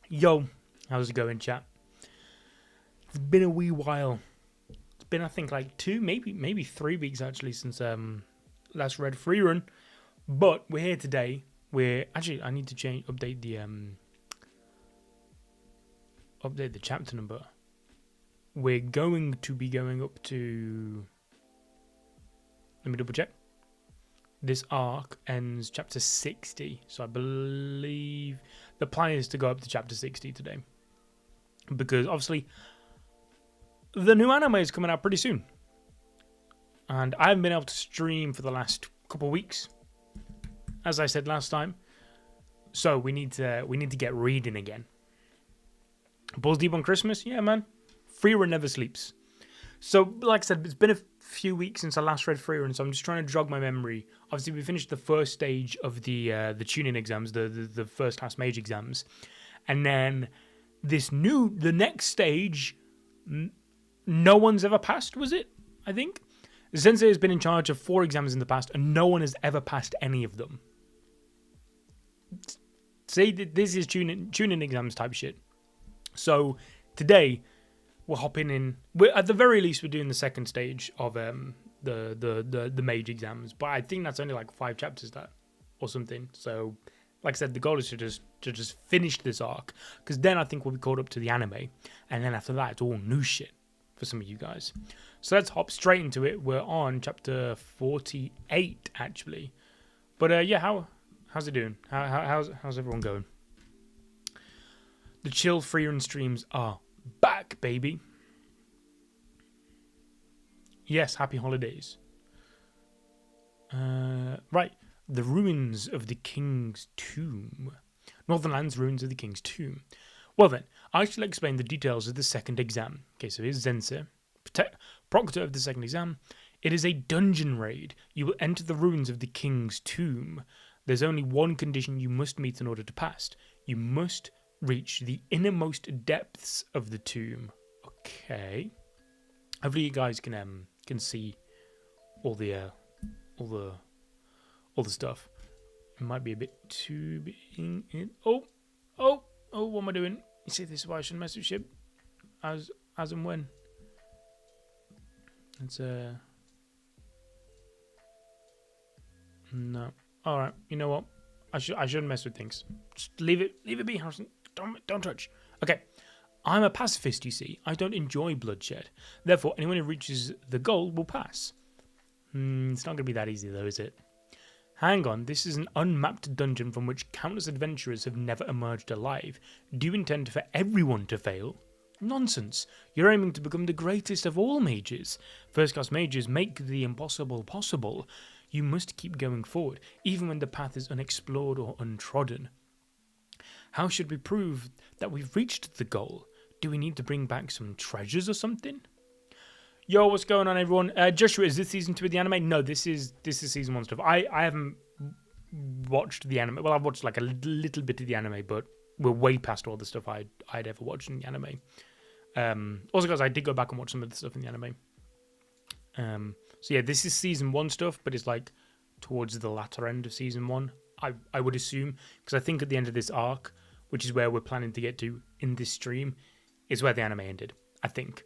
Yo, how's it going, chat? It's been a wee while. It's been, I think, like 2, maybe 3 weeks actually since last read Frieren. But we're here today. We're actually, I need to update the chapter number. We're going to be going up to. Let me double check. This arc ends chapter 60, so I believe the plan is to go up to chapter 60 today. Because obviously, the new anime is coming out pretty soon. And I haven't been able to stream for the last couple of weeks, as I said last time. So we need to get reading again. Balls deep on Christmas? Yeah, man. Frieren never sleeps. So, like I said, it's been a few weeks since I last read Frieren, so I'm just trying to jog my memory. Obviously, we finished the first stage of the tuning exams, the first class Mage exams, and then the next stage, no one's ever passed, was it? I think Sensei has been in charge of 4 exams in the past, and no one has ever passed any of them. See, this is tuning exams type shit. So today, we're hopping in. At the very least, we're doing the second stage of the Mage exams, but I think that's only like 5 chapters or something. So, like I said, the goal is to just finish this arc, because then I think we'll be caught up to the anime, and then after that, it's all new shit for some of you guys. So let's hop straight into it. We're on chapter 48 actually, but yeah, how's it doing? How's everyone going? The chill Frieren streams are back, baby. Yes, happy holidays. Right, the ruins of the king's tomb. Northernland's ruins of the king's tomb. Well then, I shall explain the details of the second exam. Okay, so here's Sensei, proctor of the second exam. It is a dungeon raid. You will enter the ruins of the king's tomb. There's only one condition you must meet in order to pass. You must reach the innermost depths of the tomb. Okay. Hopefully you guys can see all the stuff. It might be a bit too big. Oh, what am I doing? You see, this is why I shouldn't mess with ship. As and when. It's no. Alright, you know what? I shouldn't mess with things. Just leave it be, Harrison. Don't touch. Okay. I'm a pacifist, you see. I don't enjoy bloodshed. Therefore, anyone who reaches the goal will pass. It's not going to be that easy, though, is it? Hang on, this is an unmapped dungeon from which countless adventurers have never emerged alive. Do you intend for everyone to fail? Nonsense. You're aiming to become the greatest of all mages. First-class mages make the impossible possible. You must keep going forward, even when the path is unexplored or untrodden. How should we prove that we've reached the goal? Do we need to bring back some treasures or something? Yo, what's going on, everyone? Joshua, is this season 2 of the anime? No, this is season 1 stuff. I haven't watched the anime. Well, I've watched like a little bit of the anime, but we're way past all the stuff I'd ever watched in the anime. Also, guys, I did go back and watch some of the stuff in the anime. So yeah, this is season 1 stuff, but it's like towards the latter end of season 1. I would assume, because I think at the end of this arc, which is where we're planning to get to in this stream, is where the anime ended, I think.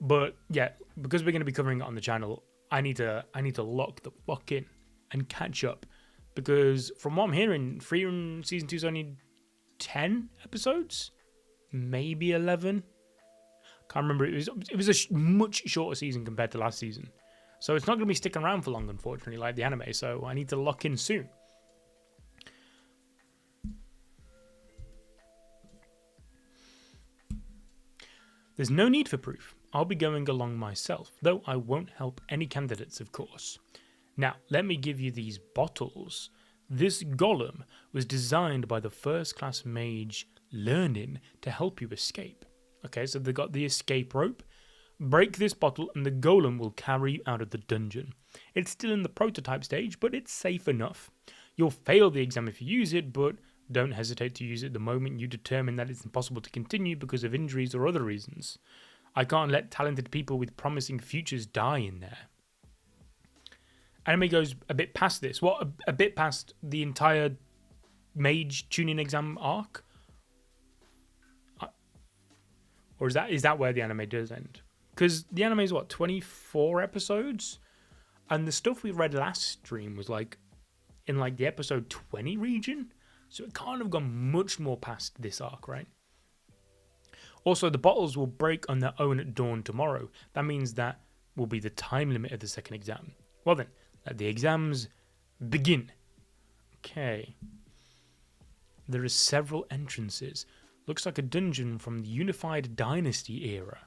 But yeah, because we're going to be covering it on the channel, I need to lock the fuck in and catch up, because from what I'm hearing, Frieren season 2 is only 10 episodes, maybe 11. Can't remember. It was a much shorter season compared to last season, so it's not going to be sticking around for long, unfortunately, like the anime. So I need to lock in soon. There's no need for proof. I'll be going along myself, though I won't help any candidates, of course. Now, let me give you these bottles. This golem was designed by the first-class mage Learning to help you escape. Okay, so they got the escape rope. Break this bottle and the golem will carry you out of the dungeon. It's still in the prototype stage, but it's safe enough. You'll fail the exam if you use it, but don't hesitate to use it the moment you determine that it's impossible to continue because of injuries or other reasons. I can't let talented people with promising futures die in there. anime goes a bit past this. What, a bit past the entire Mage tuning exam arc? Or is that where the anime does end? Because the anime is what, 24 episodes? And the stuff we read last stream was like in like the episode 20 region. So it can't have gone much more past this arc, right? Also, the bottles will break on their own at dawn tomorrow. That means that will be the time limit of the second exam. Well then, let the exams begin. Okay. There are several entrances. Looks like a dungeon from the Unified Dynasty era.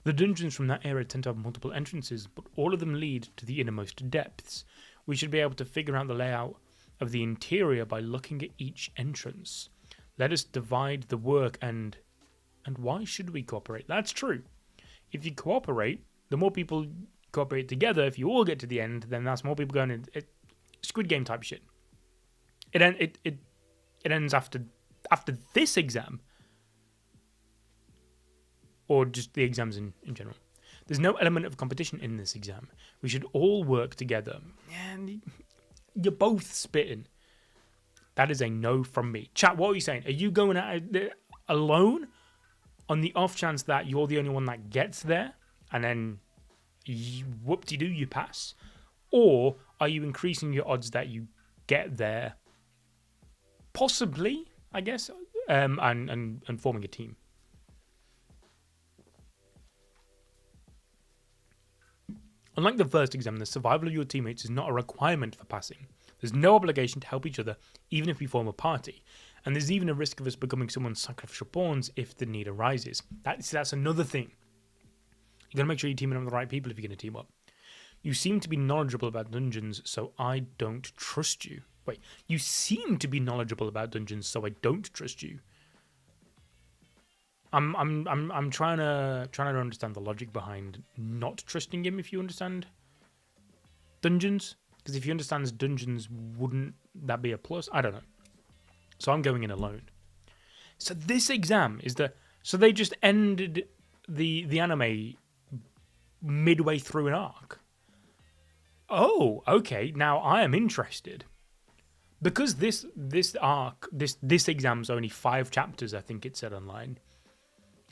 The dungeons from that era tend to have multiple entrances, but all of them lead to the innermost depths. We should be able to figure out the layout of the interior by looking at each entrance. Let us divide the work and why should we cooperate? That's true. If you cooperate, the more people cooperate together, if you all get to the end, then that's more people going in. Squid Game type shit. It ends after this exam. Or just the exams in general. There's no element of competition in this exam. We should all work together. And you're both spitting. That is a no from me. Chat, what are you saying? Are you going at it alone? On the off chance that you're the only one that gets there, and then whoop-de-doo, you pass? Or are you increasing your odds that you get there? Possibly, I guess, and forming a team. Unlike the first exam, the survival of your teammates is not a requirement for passing. There's no obligation to help each other, even if we form a party. And there's even a risk of us becoming someone's sacrificial pawns if the need arises. That's another thing. You gotta make sure you're teaming up with the right people if you're gonna team up. You seem to be knowledgeable about dungeons, so I don't trust you. Wait, you seem to be knowledgeable about dungeons, so I don't trust you. I'm trying to understand the logic behind not trusting him. If you understand dungeons, because if you understand dungeons, wouldn't that be a plus? I don't know. So I'm going in alone. So this exam is so they just ended the anime midway through an arc. Oh, okay. Now I am interested. Because this arc, this exam's only 5 chapters, I think it said online.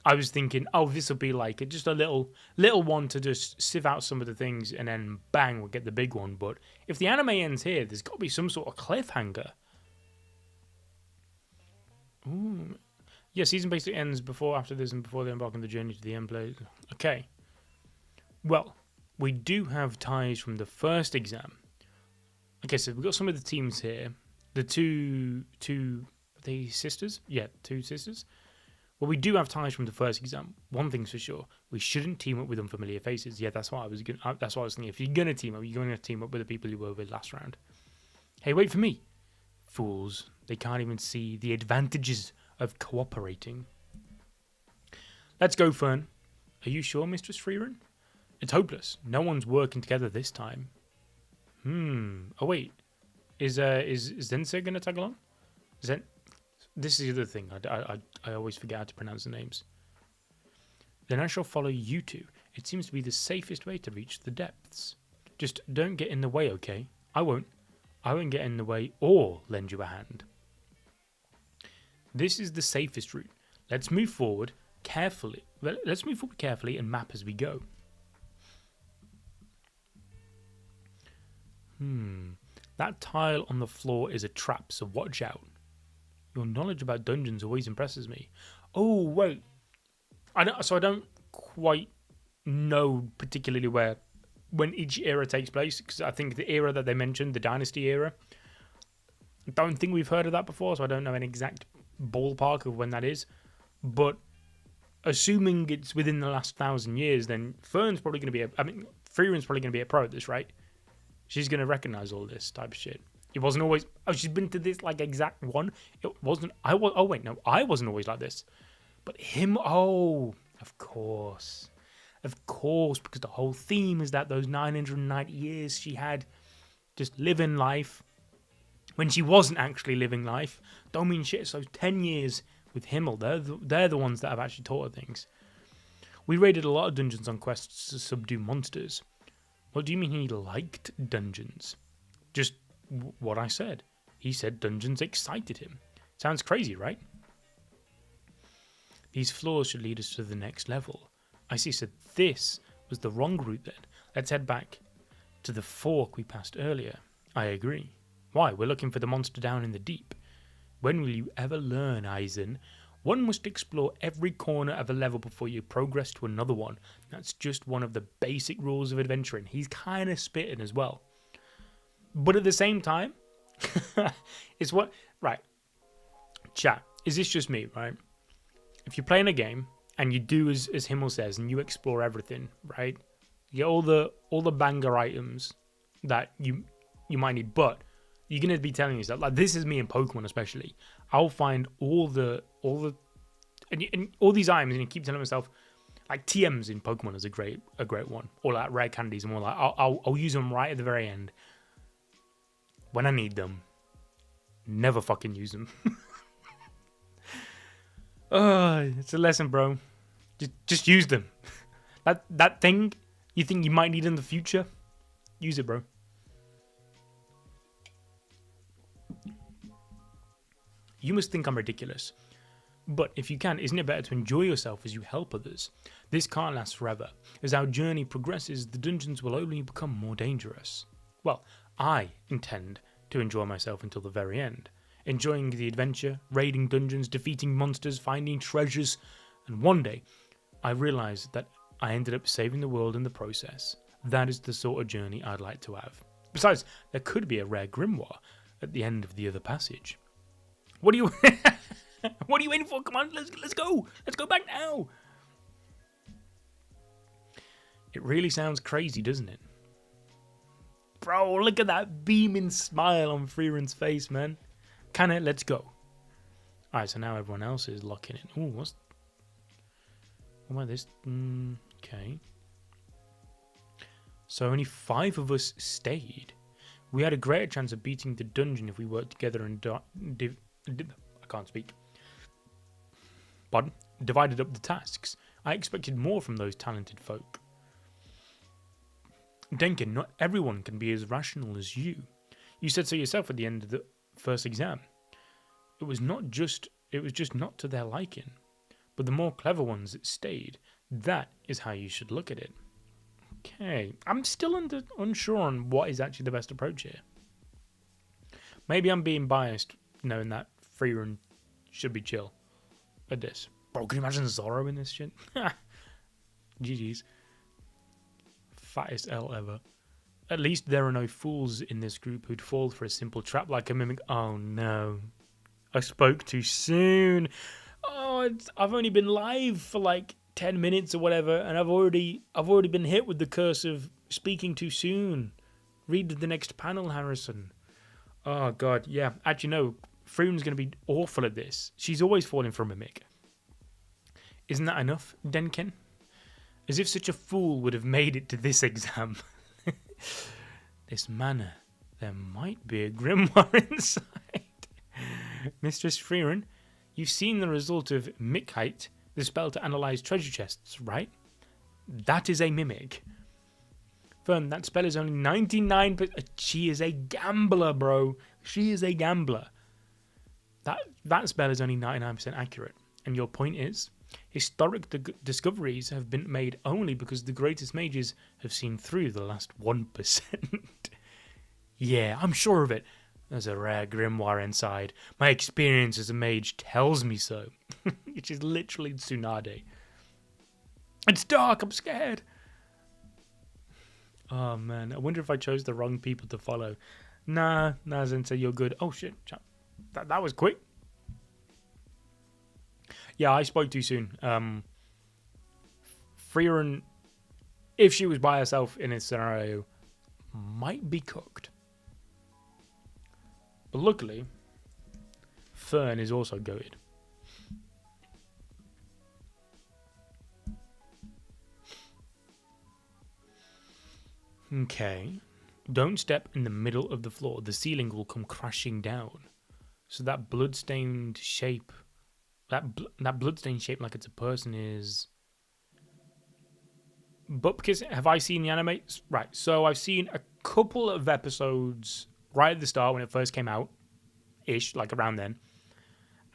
I was thinking, oh, this will be like just a little one to just sieve out some of the things, and then bang, we'll get the big one. But if the anime ends here, there's got to be some sort of cliffhanger. Ooh. Yeah, season basically ends after this and before they embark on the journey to the end place. Okay. Well, we do have ties from the first exam. Okay, so we've got some of the teams here. The two are they sisters? Yeah, 2 sisters. Well, we do have ties from the first exam. One thing's for sure: we shouldn't team up with unfamiliar faces. Yeah, that's what I was thinking. If you're gonna team up, you're gonna team up with the people you were with last round. Hey, wait for me, fools! They can't even see the advantages of cooperating. Let's go, Fern. Are you sure, Mistress Frieren? It's hopeless. No one's working together this time. Oh wait, is Zense gonna tag along? This is the other thing. I always forget how to pronounce the names. Then I shall follow you two. It seems to be the safest way to reach the depths. Just don't get in the way, okay? I won't get in the way or lend you a hand. This is the safest route. Let's move forward carefully. Let's move forward carefully and map as we go. That tile on the floor is a trap, so watch out. Your knowledge about dungeons always impresses me. Oh, wait. I don't quite know particularly when each era takes place, because I think the era that they mentioned, the Dynasty era, I don't think we've heard of that before, so I don't know an exact ballpark of when that is. But assuming it's within the last 1,000 years, then Frieren's probably going to be a pro at this, right? She's going to recognize all this type of shit. It wasn't always... Oh, she's been to this, like, exact one. It wasn't... I wasn't always like this. But him... Oh, of course. Of course, because the whole theme is that those 990 years she had just living life when she wasn't actually living life. Don't mean shit. So 10 years with Himmel, they're the ones that have actually taught her things. We raided a lot of dungeons on quests to subdue monsters. What do you mean he liked dungeons? Just what I said. He said dungeons excited him. Sounds crazy, right? These floors should lead us to the next level. I see, so this was the wrong route then. Let's head back to the fork we passed earlier. I agree. Why? We're looking for the monster down in the deep. When will you ever learn, Eisen? One must explore every corner of a level before you progress to another one. That's just one of the basic rules of adventuring. He's kind of spitting as well. But at the same time, it's what... Right. Chat, is this just me, right? If you're playing a game and you do as Himmel says and you explore everything, right? You get all the banger items that you might need, but you're gonna be telling yourself, like, this is me in Pokemon especially. I'll find all these items, and you keep telling myself, like, TMs in Pokemon is a great one, or like rare candies, and more like I'll use them right at the very end when I need them. Never fucking use them. It's a lesson, bro. Just use them. That thing you think you might need in the future, use it, bro. You must think I'm ridiculous. But if you can, isn't it better to enjoy yourself as you help others? This can't last forever. As our journey progresses, the dungeons will only become more dangerous. Well, I intend to enjoy myself until the very end. Enjoying the adventure, raiding dungeons, defeating monsters, finding treasures, and one day, I realised that I ended up saving the world in the process. That is the sort of journey I'd like to have. Besides, there could be a rare grimoire at the end of the other passage. What are you... What are you waiting for? Come on, let's go. Let's go back now. It really sounds crazy, doesn't it? Bro, look at that beaming smile on Frieren's face, man. Let's go. Alright, so now everyone else is locking in. Ooh, what about this? Okay. So only 5 of us stayed. We had a greater chance of beating the dungeon if we worked together and I can't speak. Pardon? Divided up the tasks. I expected more from those talented folk. Denkin, not everyone can be as rational as you. You said so yourself at the end of the first exam. It was just not to their liking. But the more clever ones that stayed, that is how you should look at it. Okay, I'm still unsure on what is actually the best approach here. Maybe I'm being biased, knowing that Frieren should be chill at this. Bro, can you imagine Zorro in this shit? GG's. Fattest L ever. At least there are no fools in this group who'd fall for a simple trap like a mimic. Oh no. I spoke too soon. Oh, I've only been live for like 10 minutes or whatever, and I've already been hit with the curse of speaking too soon. Read the next panel, Harrison. Oh god, yeah. Actually, no. Frieren's going to be awful at this. She's always falling for a mimic. Isn't that enough, Denkin? As if such a fool would have made it to this exam. This manor. There might be a grimoire inside. Mistress Frieren, you've seen the result of Micite, the spell to analyze treasure chests, right? That is a mimic. Fern, that spell is only 99%. She is a gambler, bro. She is a gambler. That spell is only 99% accurate. And your point is, historic discoveries have been made only because the greatest mages have seen through the last 1%. Yeah, I'm sure of it. There's a rare grimoire inside. My experience as a mage tells me so. Which is literally Tsunade. It's dark, I'm scared. Oh man, I wonder if I chose the wrong people to follow. Nah, Zense, you're good. Oh shit, that was quick. Yeah, I spoke too soon. Frieren, if she was by herself in this scenario, might be cooked. But luckily, Fern is also goated. Okay. Don't step in the middle of the floor. The ceiling will come crashing down. So that bloodstained shape, that bloodstained shape like it's a person is... Bupkis, have I seen the anime? Right, so I've seen a couple of episodes right at the start when it first came out, ish, like around then.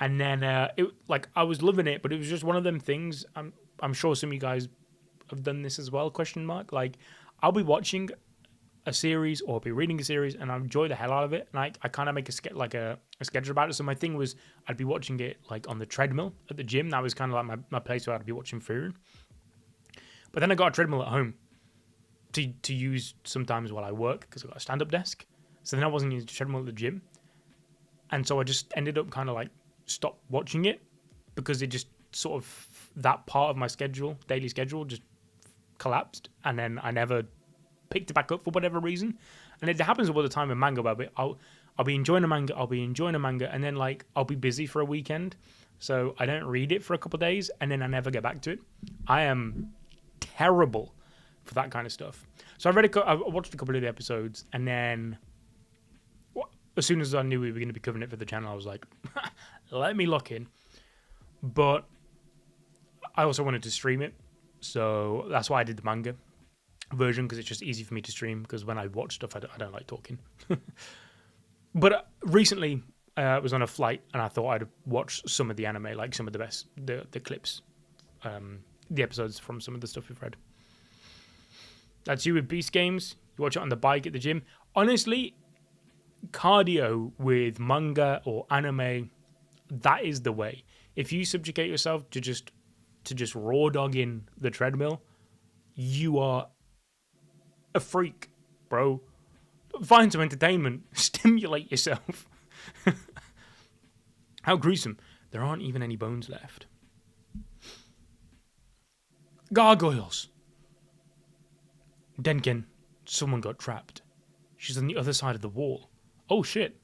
And then I was loving it, but it was just one of them things. I'm sure some of you guys have done this as well, question mark. Like, I'll be watching a series or be reading a series and I enjoy the hell out of it, and I kind of make a schedule about it. So my thing was I'd be watching it like on the treadmill at the gym. That was kind of like my place where I'd be watching Frieren. But then I got a treadmill at home to use sometimes while I work because I got a stand-up desk. So then I wasn't using the treadmill at the gym, and so I just ended up kind of like stop watching it because it just sort of, that part of my daily schedule just collapsed, and then I never picked it back up for whatever reason. And it happens all the time in manga, but I'll be enjoying a manga, and then like I'll be busy for a weekend, so I don't read it for a couple of days, and then I never get back to it. I am terrible for that kind of stuff. So I watched a couple of the episodes, and then as soon as I knew we were going to be covering it for the channel, I was like, let me lock in. But I also wanted to stream it, so that's why I did the manga version, because it's just easy for me to stream, because when I watch stuff I don't like talking. But recently I was on a flight and I thought I'd watch some of the anime, like some of the clips, the episodes from some of the stuff we've read. That's you with Beast Games. You watch it on the bike at the gym. Honestly, cardio with manga or anime, that is the way. If you subjugate yourself to just raw dogging the treadmill, you are a freak, bro. Find some entertainment. Stimulate yourself. How gruesome. There aren't even any bones left. Gargoyles. Denken, someone got trapped. She's on the other side of the wall. Oh shit.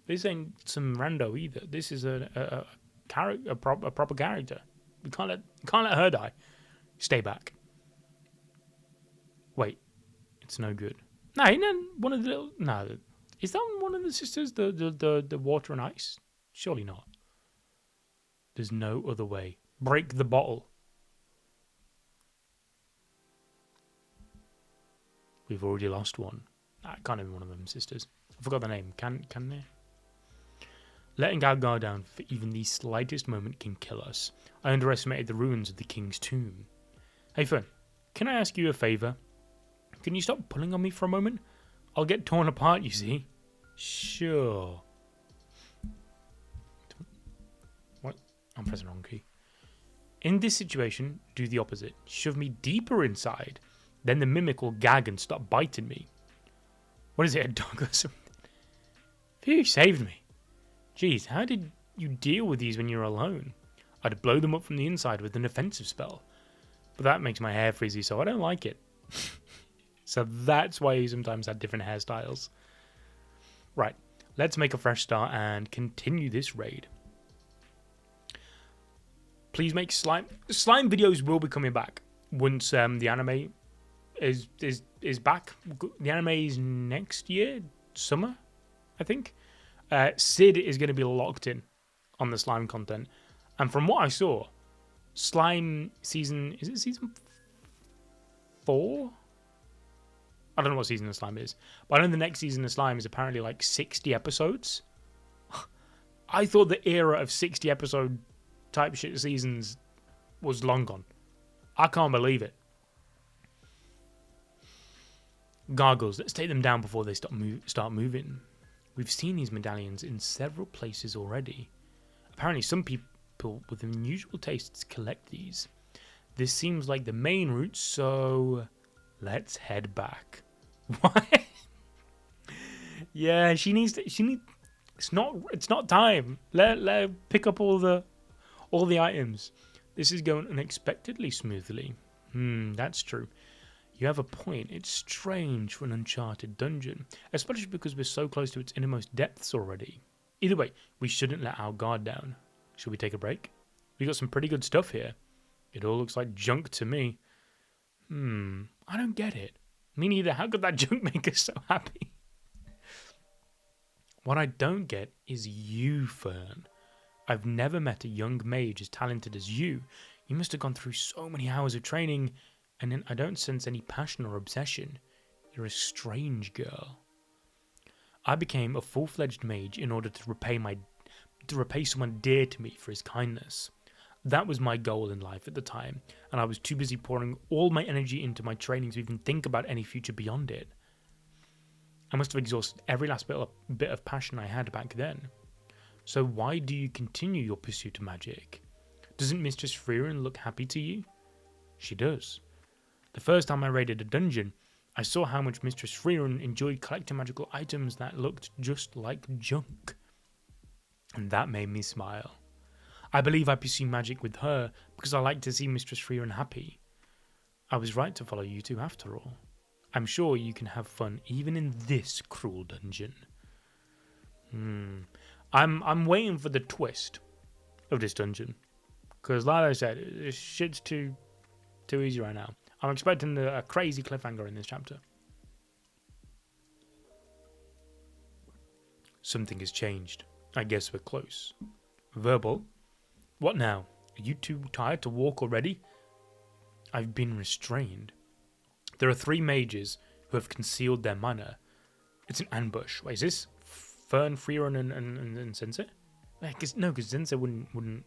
This ain't some rando either. This is a proper character. We can't let her die. Stay back. Wait. It's no good. No, one of the little. No, is that one of the sisters? The water and ice? Surely not. There's no other way. Break the bottle. We've already lost one. That can't have been one of them sisters. I forgot the name. Can they? Letting our guard down for even the slightest moment can kill us. I underestimated the ruins of the king's tomb. Hey, Fern, can I ask you a favour? Can you stop pulling on me for a moment? I'll get torn apart, you see. Sure. What? I'm pressing the wrong key. In this situation, do the opposite. Shove me deeper inside. Then the mimic will gag and stop biting me. What is it, a dog or something? Phew, saved me. Jeez, how did you deal with these when you're alone? I'd blow them up from the inside with an offensive spell. But that makes my hair frizzy, so I don't like it. So that's why you sometimes had different hairstyles. Right, let's make a fresh start and continue this raid. Please make slime. Slime videos will be coming back once the anime is back. The anime is next year, summer, I think. Sid is going to be locked in on the slime content, and from what I saw, slime season, is it season 4? I don't know what season of slime is, but I know the next season of slime is apparently like 60 episodes. I thought the era of 60 episode type shit seasons was long gone. I can't believe it. Gargoyles, let's take them down before they start moving. We've seen these medallions in several places already. Apparently some people with unusual tastes collect these. This seems like the main route, so let's head back. What? Yeah, she needs. It's not time. Let her pick up all the items. This is going unexpectedly smoothly. That's true. You have a point. It's strange for an uncharted dungeon, especially because we're so close to its innermost depths already. Either way, we shouldn't let our guard down. Should we take a break? We got some pretty good stuff here. It all looks like junk to me. I don't get it. Me neither. How could that junk make us so happy? What I don't get is you, Fern. I've never met a young mage as talented as you. You must have gone through so many hours of training And then I don't sense any passion or obsession. You're a strange girl. I became a full-fledged mage in order to repay someone dear to me for his kindness. That was my goal in life at the time, and I was too busy pouring all my energy into my training to even think about any future beyond it. I must have exhausted every last bit of passion I had back then. So why do you continue your pursuit of magic? Doesn't Mistress Frieren look happy to you? She does. The first time I raided a dungeon, I saw how much Mistress Frieren enjoyed collecting magical items that looked just like junk. And that made me smile. I believe I pursue magic with her because I like to see Mistress Frieren happy. I was right to follow you two after all. I'm sure you can have fun even in this cruel dungeon. I'm waiting for the twist of this dungeon. Because like I said, this shit's too easy right now. I'm expecting a crazy cliffhanger in this chapter. Something has changed. I guess we're close. Verbal? What now? Are you too tired to walk already? I've been restrained. There are 3 mages who have concealed their mana. It's an ambush. Wait, is this Fern, Frieren, and Sensei? No, because Sensei wouldn't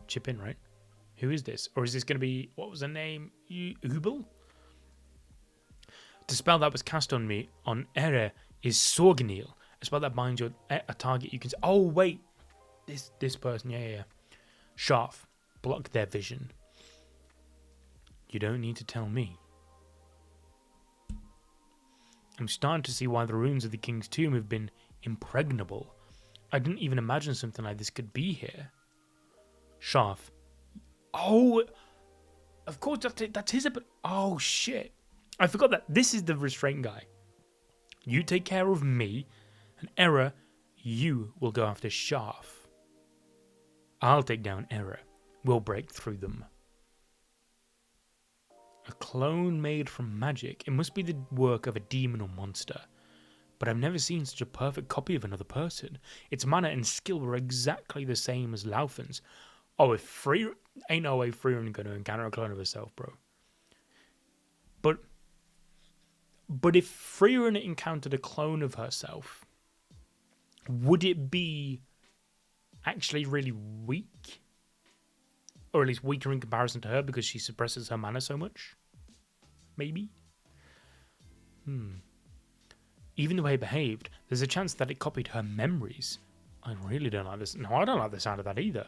chip in, right? Who is this? Or is this going to be, what was her name? Ubel? The spell that was cast on me on Ere is Sorgnil. A spell that binds a target you can see. Oh, wait. This person, yeah. Sharf. Block their vision. You don't need to tell me. I'm starting to see why the ruins of the King's Tomb have been impregnable. I didn't even imagine something like this could be here. Sharf. Oh, of course, that's his. Oh, shit. I forgot that this is the restraint guy. You take care of me, and Error, you will go after Sharf. I'll take down Error. We'll break through them. A clone made from magic. It must be the work of a demon or monster. But I've never seen such a perfect copy of another person. Its mana and skill were exactly the same as Laufen's. Oh, if Frieren... Ain't no way Frieren going to encounter a clone of herself, bro. But if Frieren encountered a clone of herself, would it be actually really weak? Or at least weaker in comparison to her because she suppresses her mana so much? Maybe? Even the way it behaved, there's a chance that it copied her memories. I really don't like this. No, I don't like the sound of that either.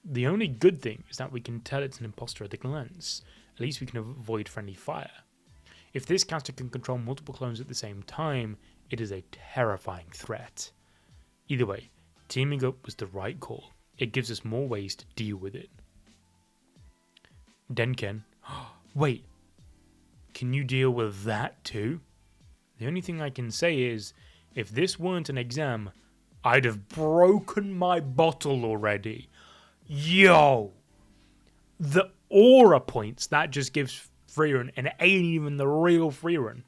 The only good thing is that we can tell it's an imposter at a glance. At least we can avoid friendly fire. If this caster can control multiple clones at the same time, it is a terrifying threat. Either way, teaming up was the right call. It gives us more ways to deal with it. Denken. Wait. Can you deal with that too? The only thing I can say is, if this weren't an exam, I'd have broken my bottle already. Yo! The aura points that just gives Frieren, and it ain't even the real Frieren.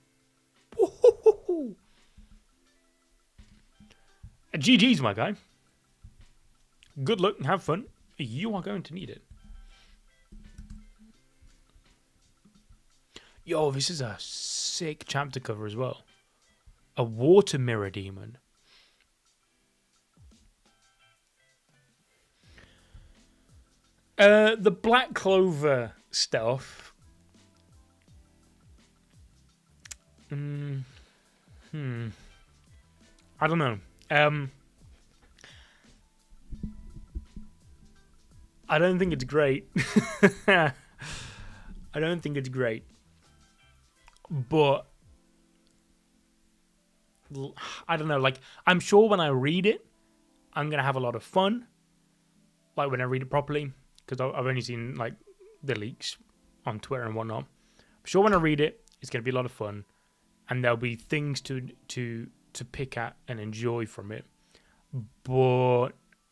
GG's, my guy. Good luck and have fun. You are going to need it. Yo, this is a sick chapter cover as well. A water mirror demon. The Black Clover stuff. I don't know. I don't think it's great. I don't think it's great. But I don't know, like, I'm sure when I read it, I'm going to have a lot of fun. Like, when I read it properly. Because I've only seen, like, the leaks on Twitter and whatnot. I'm sure when I read it, it's going to be a lot of fun. And there'll be things to pick at and enjoy from it. But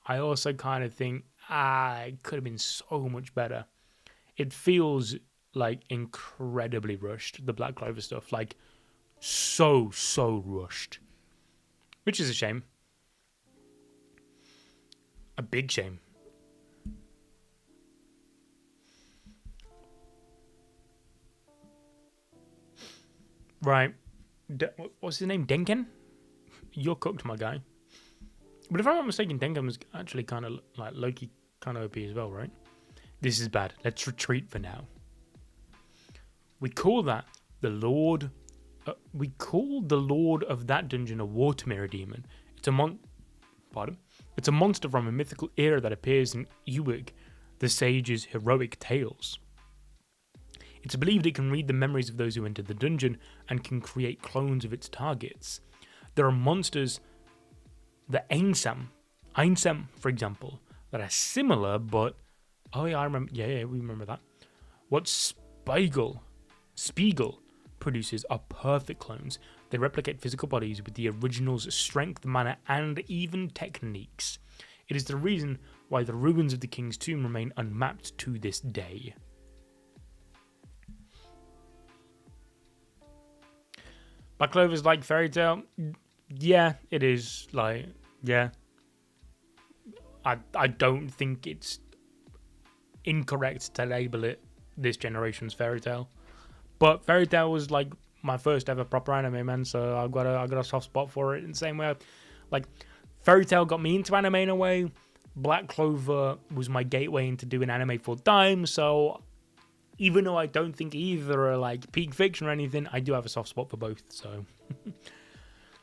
I also kind of think, it could have been so much better. It feels, like, incredibly rushed, the Black Clover stuff. Like, so rushed. Which is a shame. A big shame. Right. What's his name? Denken? You're cooked, my guy. But if I'm not mistaken, Denken was actually kind of like Loki, kind of OP as well, right? This is bad. Let's retreat for now. We call that the Lord. We call the Lord of that dungeon a water mirror demon. It's a monster from a mythical era that appears in Ewig, the sage's heroic tales. It's believed it can read the memories of those who enter the dungeon and can create clones of its targets. There are monsters, the Ainsam, for example, that are similar, but oh yeah, I remember. Yeah, we remember that. What Spiegel produces are perfect clones. They replicate physical bodies with the original's strength, mana, and even techniques. It is the reason why the ruins of the King's Tomb remain unmapped to this day. Black Clover's like Fairy Tail? Yeah, it is. Like, yeah. I don't think it's incorrect to label it this generation's Fairy Tail. But Fairy Tail was like my first ever proper anime, man, so I got a soft spot for it in the same way. Like, Fairy Tail got me into anime in a way. Black Clover was my gateway into doing anime full time, so even though I don't think either are like peak fiction or anything, I do have a soft spot for both, so.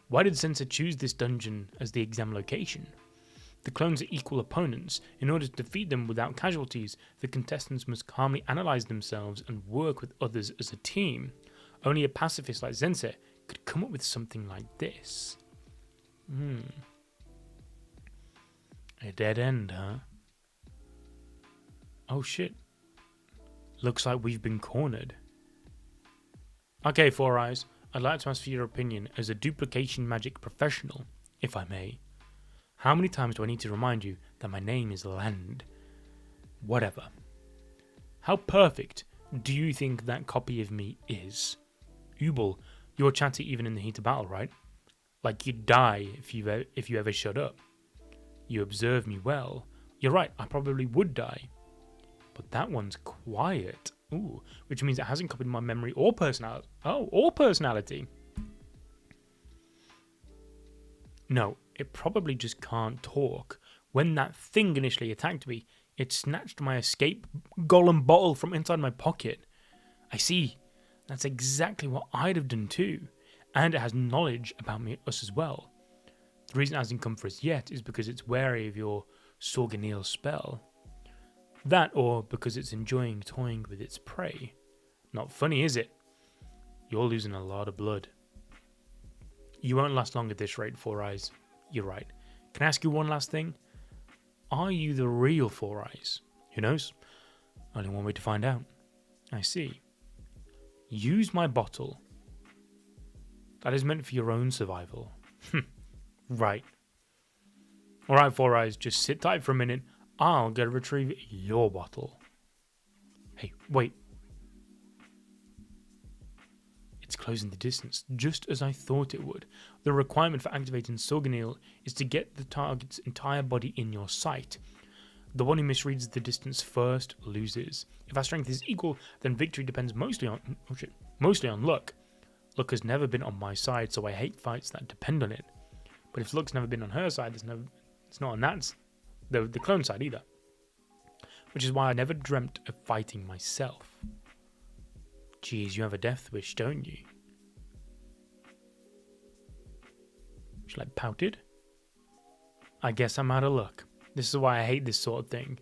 Why did Sensei choose this dungeon as the exam location? The clones are equal opponents. In order to defeat them without casualties, the contestants must calmly analyze themselves and work with others as a team. Only a pacifist like Sensei could come up with something like this. A dead end, huh? Oh shit. Looks like we've been cornered. Okay, Four Eyes, I'd like to ask for your opinion as a duplication magic professional, if I may. How many times do I need to remind you that my name is Land? Whatever. How perfect do you think that copy of me is? Ubel, you're chatty even in the heat of battle, right? Like you'd die if you ever shut up. You observe me well. You're right, I probably would die. But that one's quiet. Ooh, which means it hasn't copied my memory or personality. Oh, or personality. No, it probably just can't talk. When that thing initially attacked me, it snatched my escape golem bottle from inside my pocket. I see. That's exactly what I'd have done too. And it has knowledge about us as well. The reason it hasn't come for us yet is because it's wary of your Sorganil spell. That, or because it's enjoying toying with its prey. Not funny, is it? You're losing a lot of blood. You won't last long at this rate, Four Eyes. You're right. Can I ask you one last thing? Are you the real Four Eyes? Who knows? Only one way to find out. I see. Use my bottle. That is meant for your own survival. Right. Alright, Four Eyes, just sit tight for a minute. I'll go retrieve your bottle. Hey, wait. It's closing the distance, just as I thought it would. The requirement for activating Sorganil is to get the target's entire body in your sight. The one who misreads the distance first loses. If our strength is equal, then victory depends mostly on luck. Luck has never been on my side, so I hate fights that depend on it. But if luck's never been on her side, it's not on that the clone side either. Which is why I never dreamt of fighting myself. Geez, you have a death wish, don't you? She like pouted. I guess I'm out of luck. This is why I hate this sort of thing.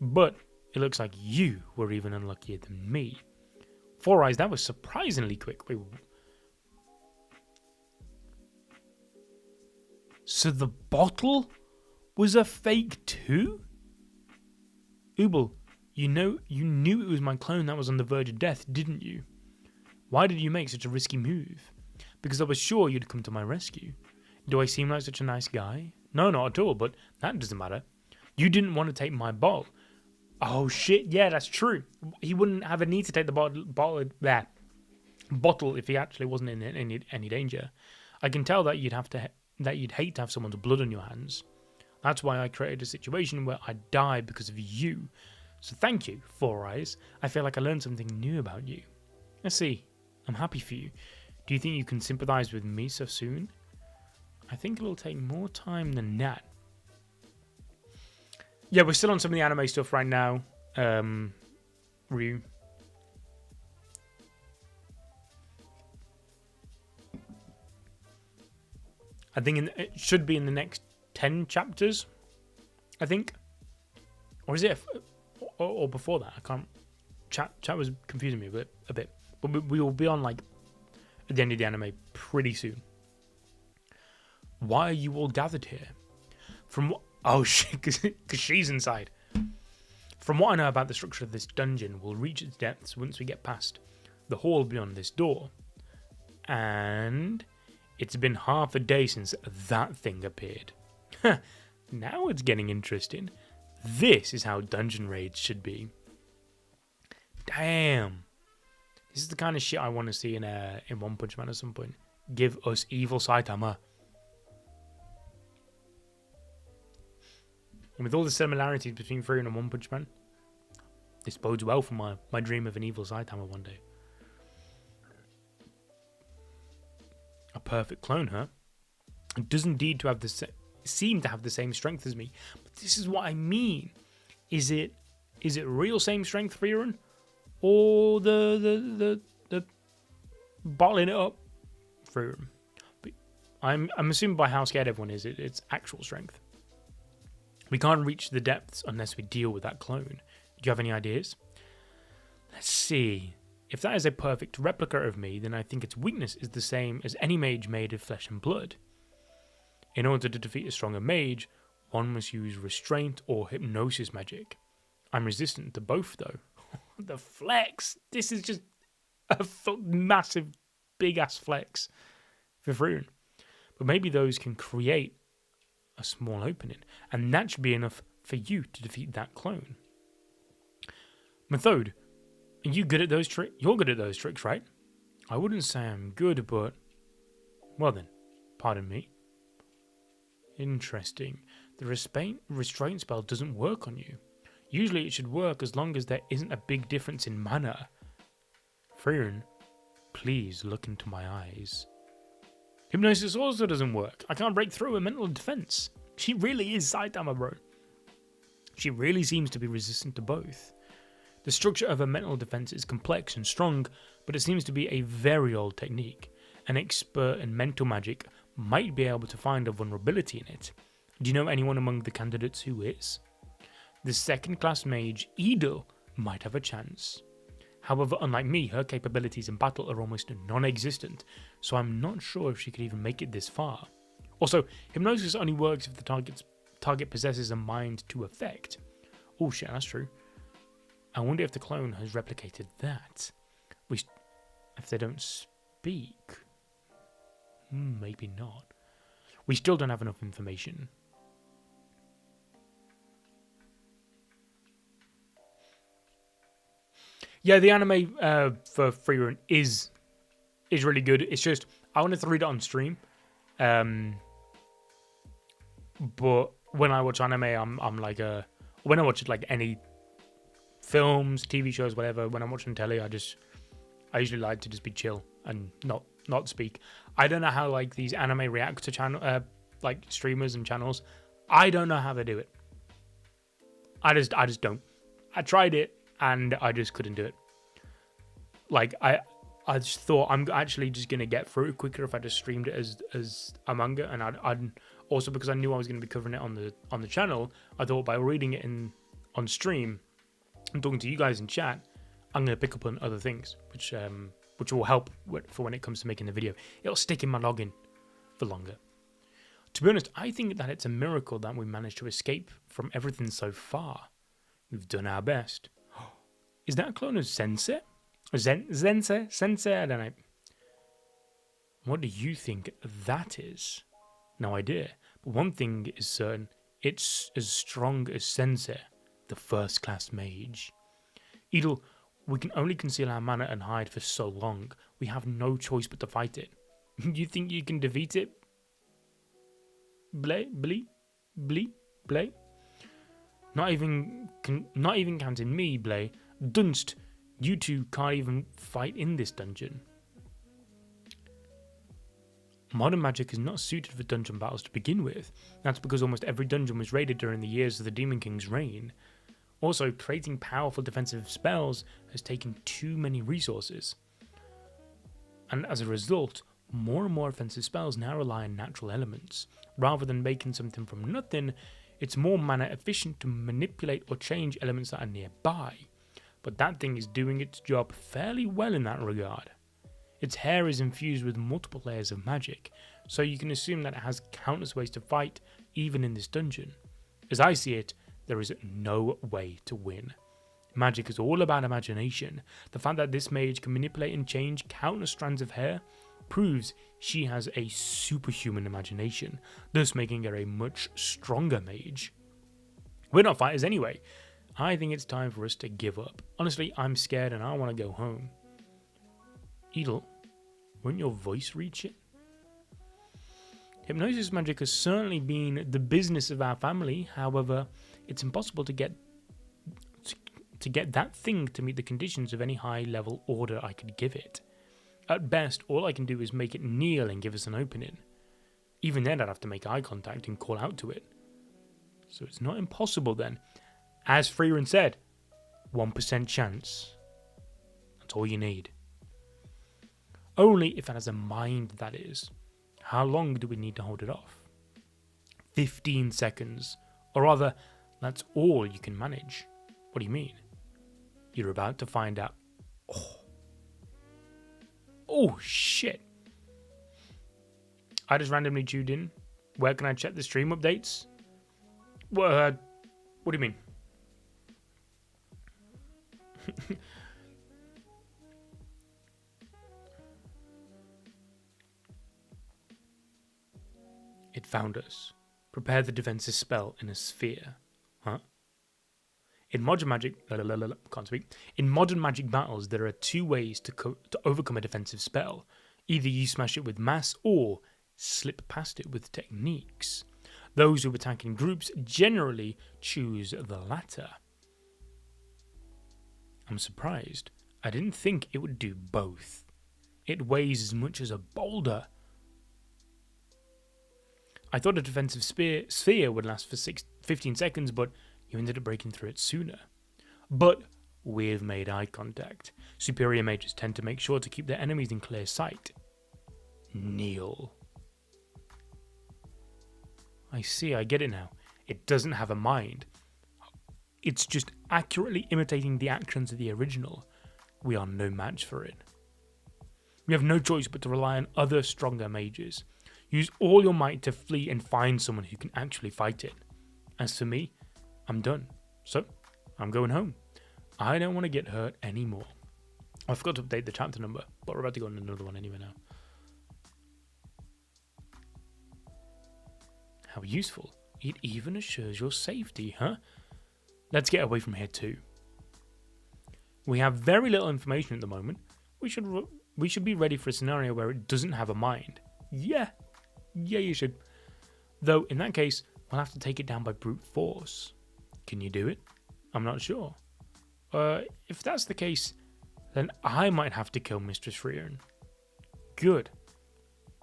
But it looks like you were even unluckier than me. Four Eyes, that was surprisingly quick. Wait. So the bottle was a fake too? Ubel, you knew it was my clone that was on the verge of death, didn't you? Why did you make such a risky move? Because I was sure you'd come to my rescue. Do I seem like such a nice guy? No, not at all, but that doesn't matter. You didn't want to take my bottle. Oh shit, yeah, that's true. He wouldn't have a need to take the bottle if he actually wasn't in any danger. I can tell that you'd hate to have someone's blood on your hands. That's why I created a situation where I die because of you. So thank you, Four Eyes. I feel like I learned something new about you. I see. I'm happy for you. Do you think you can sympathize with me so soon? I think it'll take more time than that. Yeah, we're still on some of the anime stuff right now. Ryu. I think it should be in the next 10 chapters, I think. Or is it or before that? I can't. Chat was confusing me a bit. But we will be on like at the end of the anime pretty soon. Why are you all gathered here? From what? Oh shit, because she's inside. From what I know about the structure of this dungeon, we'll reach its depths once we get past the hall beyond this door. And it's been half a day since that thing appeared. Now it's getting interesting. This is how dungeon raids should be. Damn. This is the kind of shit I want to see in One Punch Man at some point. Give us evil Saitama. And with all the similarities between Frieren and One Punch Man, this bodes well for my dream of an evil Saitama one day. A perfect clone, huh? It does indeed seem to have the same strength as me. But this is what I mean. Is it real same strength Frieren? Or the bottling it up Frieren? But I'm assuming by how scared everyone is, it's actual strength. We can't reach the depths unless we deal with that clone. Do you have any ideas? Let's see. If that is a perfect replica of me, then I think its weakness is the same as any mage made of flesh and blood. In order to defeat a stronger mage, one must use restraint or hypnosis magic. I'm resistant to both, though. The flex! This is just a massive, big-ass flex for Frieren. But maybe those can create a small opening, and that should be enough for you to defeat that clone. Methode, are you good at those tricks? You're good at those tricks, right? I wouldn't say I'm good, but... Well then, pardon me. Interesting. The restraint spell doesn't work on you. Usually it should work as long as there isn't a big difference in mana. Frieren, please look into my eyes. Hypnosis also doesn't work. I can't break through a mental defense. She really is Saitama, bro. She really seems to be resistant to both. The structure of a mental defense is complex and strong, but it seems to be a very old technique. An expert in mental magic might be able to find a vulnerability in it. Do you know anyone among the candidates who is? The second-class mage, Edel, might have a chance. However, unlike me, her capabilities in battle are almost non-existent, so I'm not sure if she could even make it this far. Also, hypnosis only works if the target possesses a mind to affect. Oh shit, that's true. I wonder if the clone has replicated that. If they don't speak... maybe not. We still don't have enough information. Yeah, the anime for Frieren is really good. It's just I wanted to read it on stream, but when I watch anime, I'm like when I watch it, like any films, TV shows, whatever. When I'm watching telly, I usually like to just be chill and not speak. I don't know how like these anime reactor channel like streamers and channels. I don't know how they do it. I just don't. I tried it. And I just couldn't do it. Like I just thought I'm actually just gonna get through it quicker if I just streamed it as a manga, and I'd also because I knew I was gonna be covering it on the channel. I thought by reading it on stream and talking to you guys in chat, I'm gonna pick up on other things, which will help for when it comes to making the video. It'll stick in my login for longer. To be honest, I think that it's a miracle that we managed to escape from everything so far. We've done our best. Is that a clone of Sensei? Sensei? I don't know. What do you think that is? No idea. But one thing is certain. It's as strong as Sensei, the first-class mage. Edel, we can only conceal our mana and hide for so long. We have no choice but to fight it. You think you can defeat it? Blay? Not even counting me, Blay. Dunst, you two can't even fight in this dungeon. Modern Magic is not suited for dungeon battles to begin with. That's because almost every dungeon was raided during the years of the Demon King's reign. Also, creating powerful defensive spells has taken too many resources. And as a result, more and more offensive spells now rely on natural elements. Rather than making something from nothing, it's more mana efficient to manipulate or change elements that are nearby. But that thing is doing its job fairly well in that regard. Its hair is infused with multiple layers of magic, so you can assume that it has countless ways to fight, even in this dungeon. As I see it, there is no way to win. Magic is all about imagination. The fact that this mage can manipulate and change countless strands of hair proves she has a superhuman imagination, thus making her a much stronger mage. We're not fighters anyway. I think it's time for us to give up. Honestly, I'm scared and I want to go home. Edel, won't your voice reach it? Hypnosis magic has certainly been the business of our family. However, it's impossible to get that thing to meet the conditions of any high-level order I could give it. At best, all I can do is make it kneel and give us an opening. Even then, I'd have to make eye contact and call out to it. So it's not impossible then. As Frieren said, 1% chance. That's all you need. Only if it has a mind, that is. How long do we need to hold it off? 15 seconds. Or rather, that's all you can manage. What do you mean? You're about to find out. Oh, shit. I just randomly tuned in. Where can I check the stream updates? What do you mean? It found us. Prepare the defensive spell in a sphere. Huh? In modern magic, In modern magic battles, there are two ways to overcome a defensive spell. Either you smash it with mass or slip past it with techniques. Those who attack in groups generally choose the latter. I'm surprised. I didn't think it would do both. It weighs as much as a boulder. I thought a defensive sphere would last for 15 seconds, but you ended up breaking through it sooner. But we've made eye contact. Superior mages tend to make sure to keep their enemies in clear sight. Kneel. I see, I get it now. It doesn't have a mind. It's just accurately imitating the actions of the original. We are no match for it. We have no choice but to rely on other stronger mages. Use all your might to flee and find someone who can actually fight it. As for me, I'm done. So, I'm going home. I don't want to get hurt anymore. I forgot to update the chapter number, but we're about to go on another one anyway now. How useful. It even assures your safety, huh? Let's get away from here too. We have very little information at the moment. We should be ready for a scenario where it doesn't have a mind. Yeah, you should. Though, in that case, we'll have to take it down by brute force. Can you do it? I'm not sure. If that's the case, then I might have to kill Mistress Frieren. Good.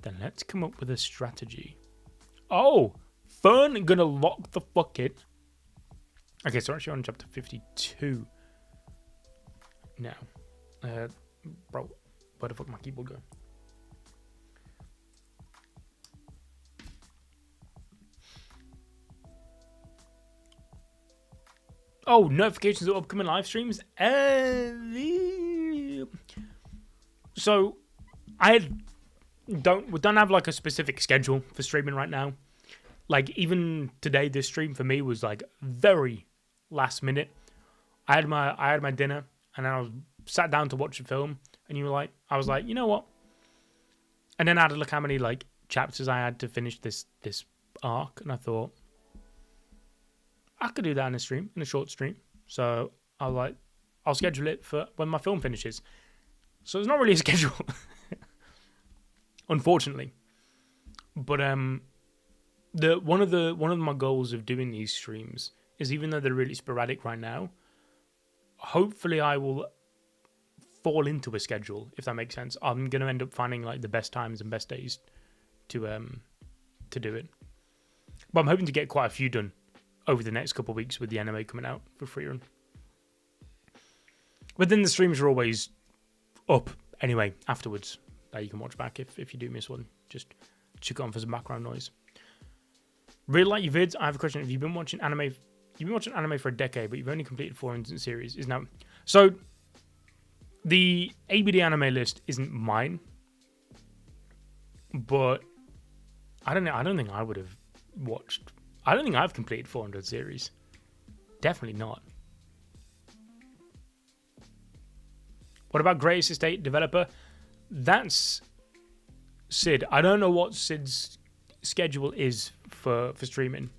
Then let's come up with a strategy. Oh, Fern gonna lock the fuck in. Okay, so actually on chapter 52 now. Bro, where the fuck my keyboard go? Oh, notifications of upcoming live streams. So, we don't have like a specific schedule for streaming right now. Like even today, this stream for me was like very last minute. I had my dinner and then I was sat down to watch a film, and I was like, you know what? And then I had to look how many like chapters I had to finish this arc, and I thought I could do that in a short stream. So I was like, I'll schedule it for when my film finishes. So it's not really a schedule, unfortunately. But one of my goals of doing these streams is, even though they're really sporadic right now, hopefully I will fall into a schedule, if that makes sense. I'm gonna end up finding like the best times and best days to do it. But I'm hoping to get quite a few done over the next couple of weeks with the anime coming out for Frieren. But then the streams are always up anyway afterwards that you can watch back if you do miss one. Just check it on for some background noise. Really like your vids. I have a question. Have you been watching anime? You've been watching anime for a decade, but you've only completed 4 instant series. Is now so. The ABD anime list isn't mine, but I don't know. I don't think I would have watched. I don't think I've completed 400 series. Definitely not. What about Greatest Estate Developer? That's Sid. I don't know what Sid's schedule is for streaming.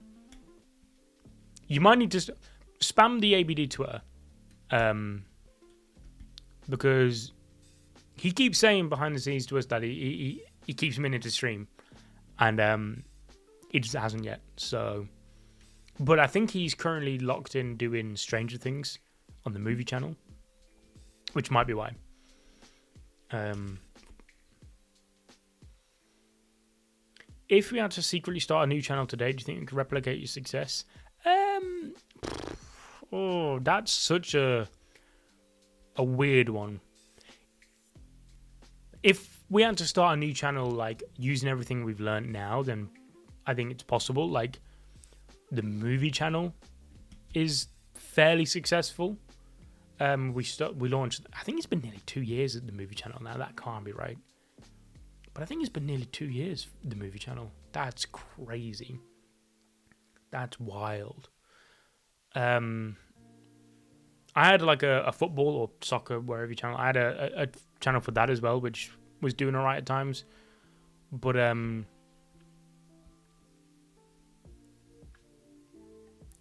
You might need to spam the ABD Twitter, because he keeps saying behind the scenes to us that he keeps meaning to stream, and he just hasn't yet. So, but I think he's currently locked in doing Stranger Things on the movie channel, which might be why. If we had to secretly start a new channel today, do you think we could replicate your success? Oh, that's such a weird one. If we had to start a new channel, like using everything we've learned now, then I think it's possible. Like the movie channel is fairly successful. We launched. I think it's been nearly 2 years at the movie channel now. That can't be right, but I think it's been nearly 2 years. The movie channel. That's crazy. That's wild. I had like a football or soccer, wherever channel. I had a channel for that as well, which was doing alright at times. But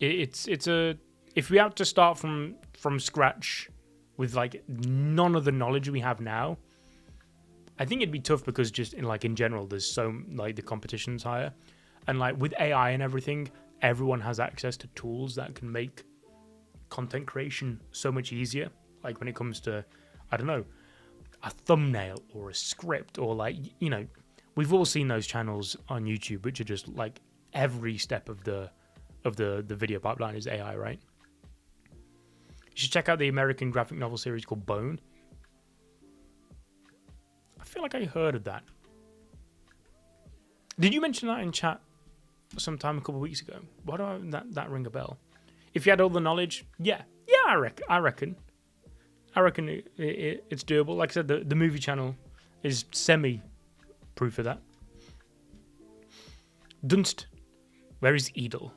it's a, if we have to start from scratch with like none of the knowledge we have now, I think it'd be tough because just in general, there's so like the competition's higher, and like with AI and everything, everyone has access to tools that can make content creation so much easier. Like when it comes to, I don't know, a thumbnail or a script, or like, you know, we've all seen those channels on YouTube which are just like every step of the video pipeline is AI, right? You should check out the American graphic novel series called Bone. I feel like I heard of that. Did you mention that in chat sometime a couple of weeks ago? Why do that ring a bell? If you had all the knowledge, yeah, I reckon it's doable. Like I said, the movie channel is semi-proof of that. Dunst, where is Edel?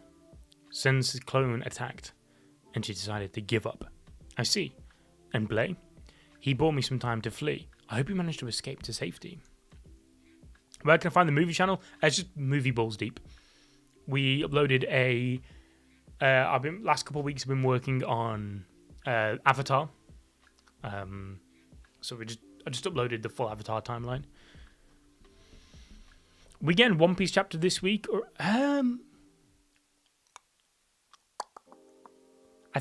Sen's clone attacked, and she decided to give up. I see. And Blay? He bought me some time to flee. I hope he managed to escape to safety. Where can I find the movie channel? It's just Movie Balls Deep. We uploaded last couple of weeks I've been working on Avatar. So I just uploaded the full Avatar timeline. We get One Piece chapter this week, or I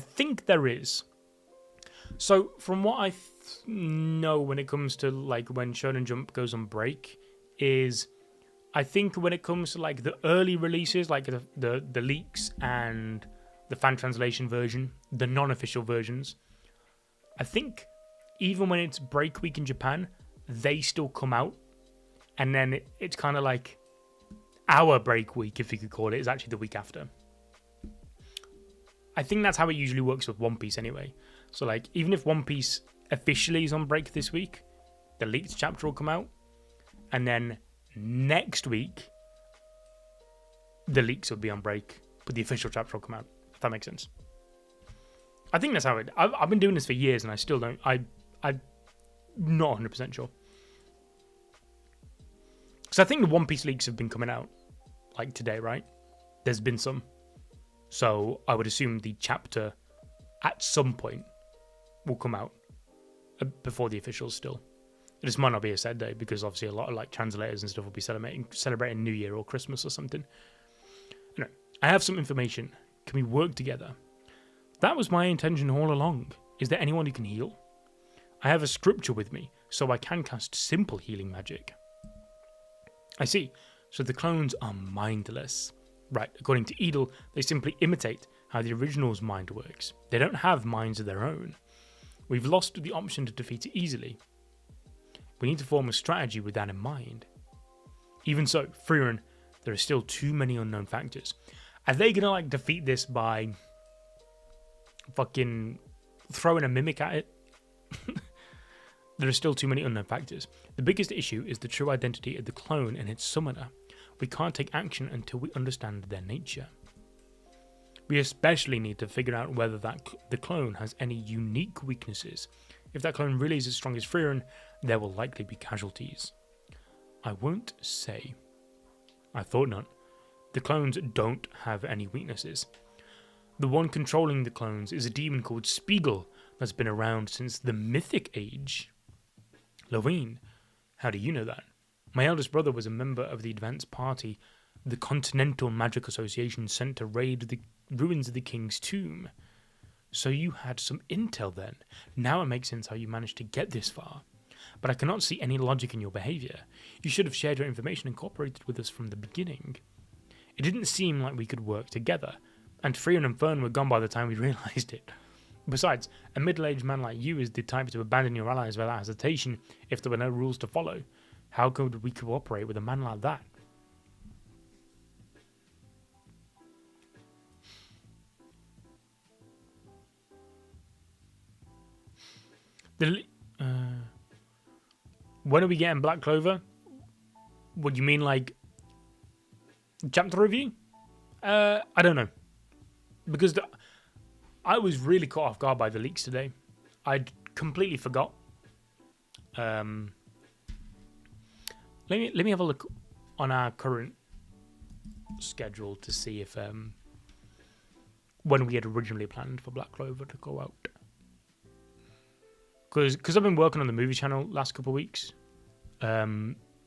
think there is. So from what I know, when it comes to like when Shonen Jump goes on break, is I think when it comes to like the early releases, like the leaks and the fan translation version, the non-official versions, I think even when it's break week in Japan, they still come out. And then it's kind of like our break week, if you could call it, is actually the week after. I think that's how it usually works with One Piece anyway. So like, even if One Piece officially is on break this week, the leaked chapter will come out. And then next week, the leaks will be on break, but the official chapter will come out. If that makes sense. I think that's how it... I've been doing this for years and I still don't... I'm not 100% sure. So I think the One Piece leaks have been coming out, like today, right? There's been some. So I would assume the chapter at some point will come out before the officials still. This might not be a set day because obviously a lot of like translators and stuff will be celebrating New Year or Christmas or something. Anyway, I have some information. Can we work together? That was my intention all along. Is there anyone who can heal? I have a scripture with me, so I can cast simple healing magic. I see. So the clones are mindless. Right, according to Edel, they simply imitate how the original's mind works. They don't have minds of their own. We've lost the option to defeat it easily. We need to form a strategy with that in mind. Even so, Frieren, there are still too many unknown factors. Are they gonna like defeat this by fucking throwing a mimic at it? There are still too many unknown factors. The biggest issue is the true identity of the clone and its summoner. We can't take action until we understand their nature. We especially need to figure out whether the clone has any unique weaknesses. If that clone really is as strong as Frieren, there will likely be casualties. I won't say. I thought not. The clones don't have any weaknesses. The one controlling the clones is a demon called Spiegel that's been around since the Mythic Age. Loreen, how do you know that? My eldest brother was a member of the advance party the Continental Magic Association sent to raid the ruins of the King's Tomb. So you had some intel then. Now it makes sense how you managed to get this far. But I cannot see any logic in your behaviour. You should have shared your information and cooperated with us from the beginning. It didn't seem like we could work together, and Frieren and Fern were gone by the time we realised it. Besides, a middle-aged man like you is the type to abandon your allies without hesitation if there were no rules to follow. How could we cooperate with a man like that? When are we getting Black Clover? What do you mean, like chapter review? I don't know, because I was really caught off guard by the leaks today. I completely forgot. Let me have a look on our current schedule to see if when we had originally planned for Black Clover to go out. Because I've been working on the movie channel last couple of weeks.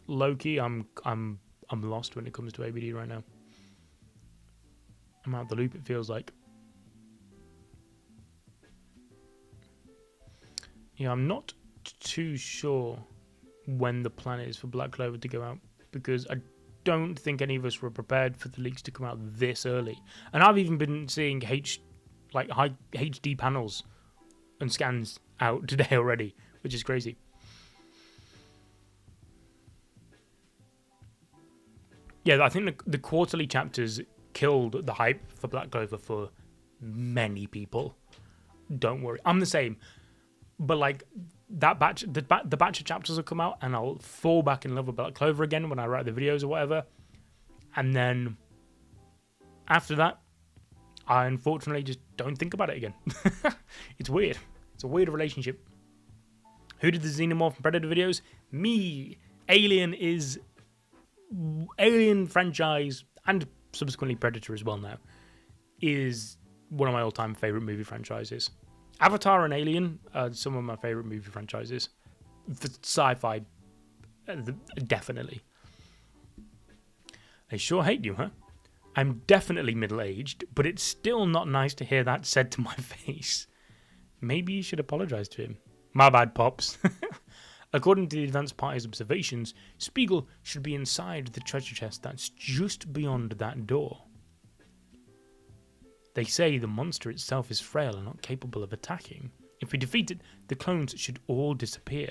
Low-key, I'm lost when it comes to ABD right now. I'm out of the loop, it feels like. Yeah, I'm not too sure when the plan is for Black Clover to go out, because I don't think any of us were prepared for the leaks to come out this early. And I've even been seeing high HD panels and scans out today already, which is crazy. Yeah, I think the quarterly chapters killed the hype for Black Clover for many people. Don't worry, I'm the same. But like that batch, the batch of chapters will come out, and I'll fall back in love with Black Clover again when I write the videos or whatever. And then after that, I unfortunately just don't think about it again. It's weird. It's a weird relationship. Who did the Xenomorph and Predator videos? Me. Alien franchise, and subsequently Predator as well now, is one of my all-time favourite movie franchises. Avatar and Alien are some of my favourite movie franchises. For sci-fi, definitely. They sure hate you, huh? I'm definitely middle-aged, but it's still not nice to hear that said to my face. Maybe you should apologise to him. My bad, Pops. According to the advanced party's observations, Spiegel should be inside the treasure chest that's just beyond that door. They say the monster itself is frail and not capable of attacking. If we defeat it, the clones should all disappear.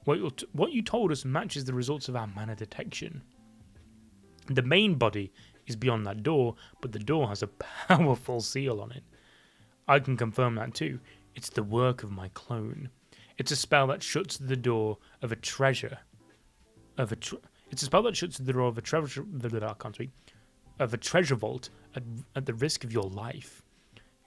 What you told us matches the results of our mana detection. The main body is beyond that door, but the door has a powerful seal on it. I can confirm that too. It's the work of my clone. It's a spell that shuts the door of a treasure. It's a spell that shuts the door of a treasure. I can't speak. Of a treasure vault at the risk of your life.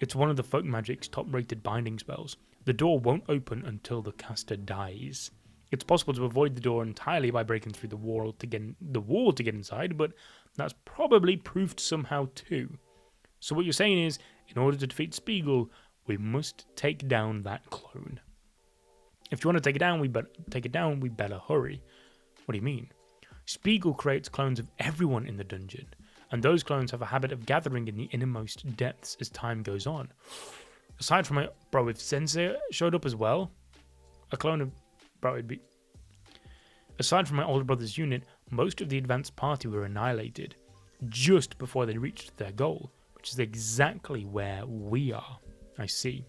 It's one of the folk magic's top-rated binding spells. The door won't open until the caster dies. It's possible to avoid the door entirely by breaking through the wall to get inside, but that's probably proofed somehow too. So what you're saying is, in order to defeat Spiegel, we must take down that clone. If you want to take it down, we better hurry. What do you mean? Spiegel creates clones of everyone in the dungeon, and those clones have a habit of gathering in the innermost depths as time goes on. Aside from if Sensei showed up as well, a clone of it'd be. Aside from my older brother's unit, most of the advanced party were annihilated just before they reached their goal, which is exactly where we are. I see.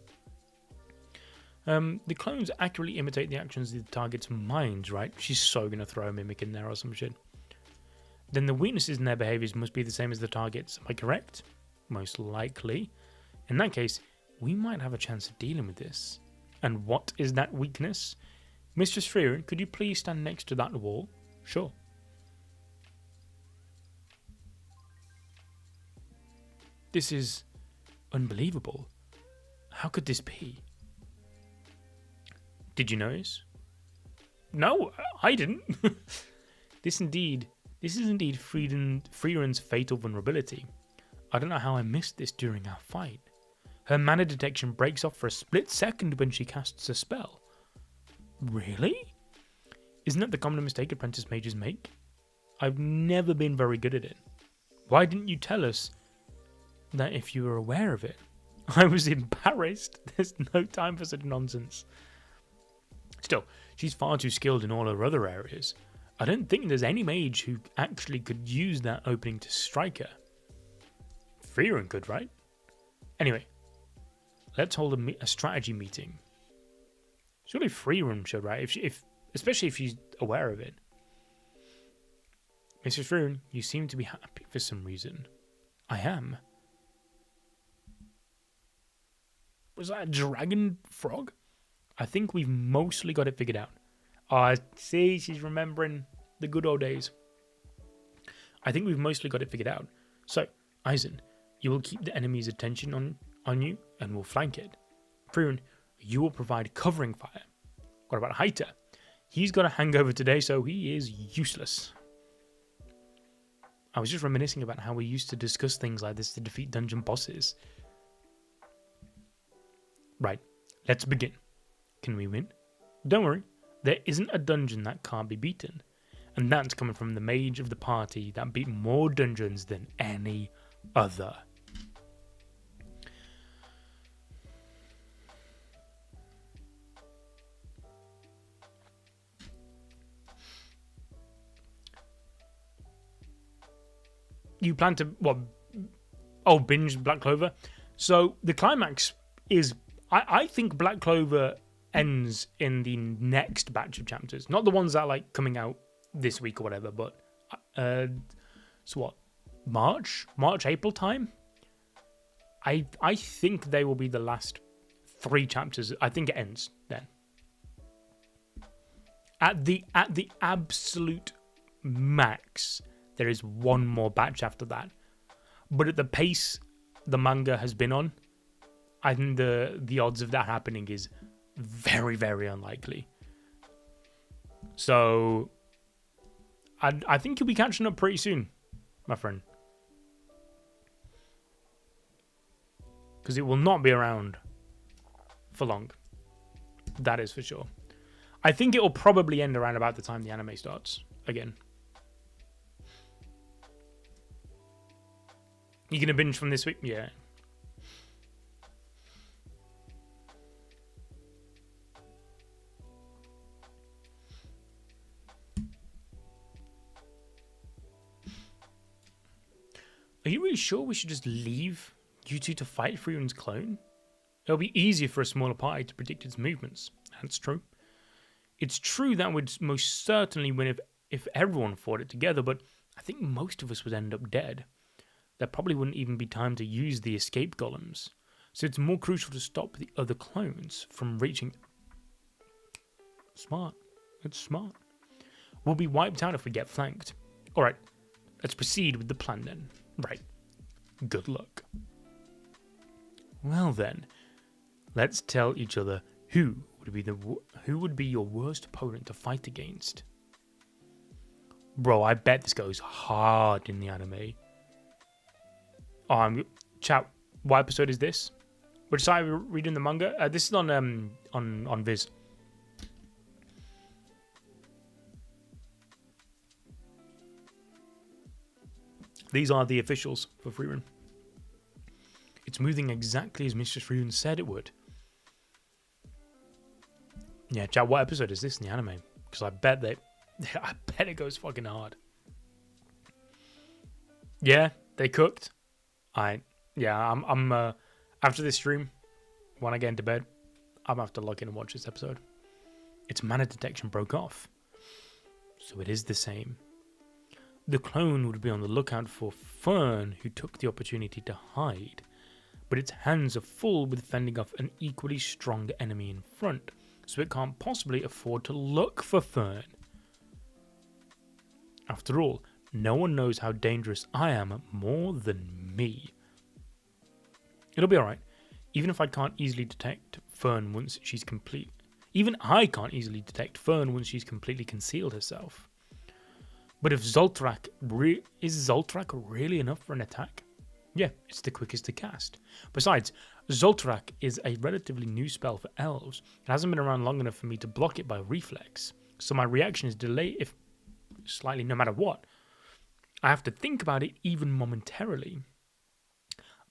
The clones accurately imitate the actions of the target's minds, right? She's so going to throw a mimic in there or some shit. Then the weaknesses in their behaviors must be the same as the target's. Am I correct? Most likely. In that case, we might have a chance of dealing with this. And what is that weakness? Mistress Frieren, could you please stand next to that wall? Sure. This is unbelievable. How could this be? Did you notice? No, I didn't. This is indeed Frieren's fatal vulnerability. I don't know how I missed this during our fight. Her mana detection breaks off for a split second when she casts a spell. Really? Isn't that the common mistake apprentice mages make? I've never been very good at it. Why didn't you tell us that if you were aware of it? I was embarrassed. There's no time for such nonsense. Still, she's far too skilled in all her other areas. I don't think there's any mage who actually could use that opening to strike her. Frieren could, right? Anyway, let's hold a strategy meeting. Surely Frieren should, right? Especially if she's aware of it. Mrs. Frieren, you seem to be happy for some reason. I am. Was that a dragon frog? I think we've mostly got it figured out. Oh, see, she's remembering the good old days. I think we've mostly got it figured out. So, Eisen, you will keep the enemy's attention on you and will flank it. Frieren, you will provide covering fire. What about Haita? He's got a hangover today, so he is useless. I was just reminiscing about how we used to discuss things like this to defeat dungeon bosses. Right, let's begin. Can we win? Don't worry, there isn't a dungeon that can't be beaten. And that's coming from the mage of the party that beat more dungeons than any other. You plan to, what? Oh, binge Black Clover? So the climax is, I think Black Clover ends in the next batch of chapters. Not the ones that are like coming out this week or whatever, but so what? March, April time? I think they will be the last 3 chapters. I think it ends then. At the absolute max, there is one more batch after that. But at the pace the manga has been on, I think the odds of that happening is very, very unlikely. So I think you'll be catching up pretty soon, my friend. Because it will not be around for long. That is for sure. I think it will probably end around about the time the anime starts again. You gonna binge from this week? Yeah. Are you really sure we should just leave you two to fight Frieren's clone? It'll be easier for a smaller party to predict its movements. That's true. It's true that would most certainly win if everyone fought it together, but I think most of us would end up dead. There probably wouldn't even be time to use the escape golems, so it's more crucial to stop the other clones from reaching. Smart. It's smart. We'll be wiped out if we get flanked. Alright, let's proceed with the plan then. Right. Good luck. Well then, let's tell each other who would be your worst opponent to fight against. Bro, I bet this goes hard in the anime. Chat, what episode is this? Which side are we reading the manga? This is on Viz. These are the officials for Frieren. It's moving exactly as Mistress Frieren said it would. Yeah, chat, what episode is this in the anime? Because I bet it goes fucking hard. Yeah, they cooked. I'm after this stream, when I get into bed, I'm gonna have to log in and watch this episode. Its mana detection broke off, so it is the same. The clone would be on the lookout for Fern, who took the opportunity to hide, but its hands are full with fending off an equally strong enemy in front, so it can't possibly afford to look for Fern. After all, no one knows how dangerous I am more than me. It'll be alright, even if I can't easily detect Fern once she's complete. Even I can't easily detect Fern once she's completely concealed herself. But if is Zoltrak really enough for an attack? Yeah, it's the quickest to cast. Besides, Zoltrak is a relatively new spell for elves. It hasn't been around long enough for me to block it by reflex, so my reaction is delayed if slightly no matter what. I have to think about it even momentarily.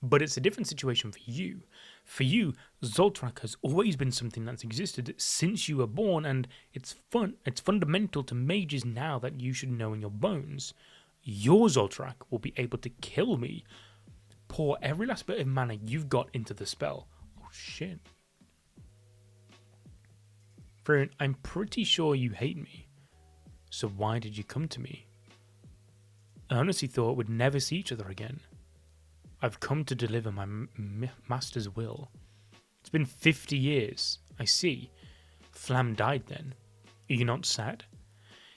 But it's a different situation for you. For you, Zoltrak has always been something that's existed since you were born, and it's fundamental to mages now that you should know in your bones. Your Zoltrak will be able to kill me. Pour every last bit of mana you've got into the spell. Oh shit. Frieren, I'm pretty sure you hate me. So why did you come to me? I honestly thought we'd never see each other again. I've come to deliver my master's will. It's been 50 years. I see. Flam died then. Are you not sad?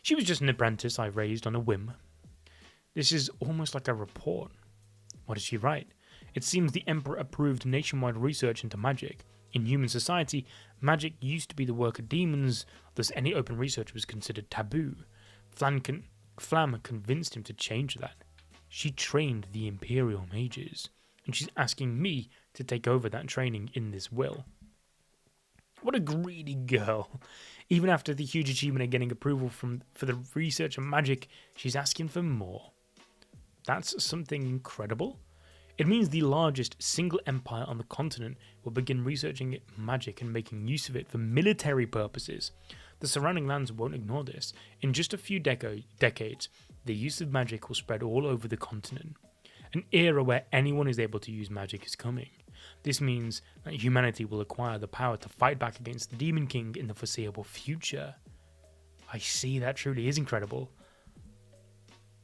She was just an apprentice I raised on a whim. This is almost like a report. What did she write? It seems the Emperor approved nationwide research into magic. In human society, magic used to be the work of demons, thus any open research was considered taboo. Flam convinced him to change that. She trained the Imperial Mages, and she's asking me to take over that training in this will. What a greedy girl. Even after the huge achievement of getting approval for the research of magic, she's asking for more. That's something incredible. It means the largest single empire on the continent will begin researching magic and making use of it for military purposes. The surrounding lands won't ignore this. In just a few decades, the use of magic will spread all over the continent. An era where anyone is able to use magic is coming. This means that humanity will acquire the power to fight back against the Demon King in the foreseeable future. I see, that truly is incredible.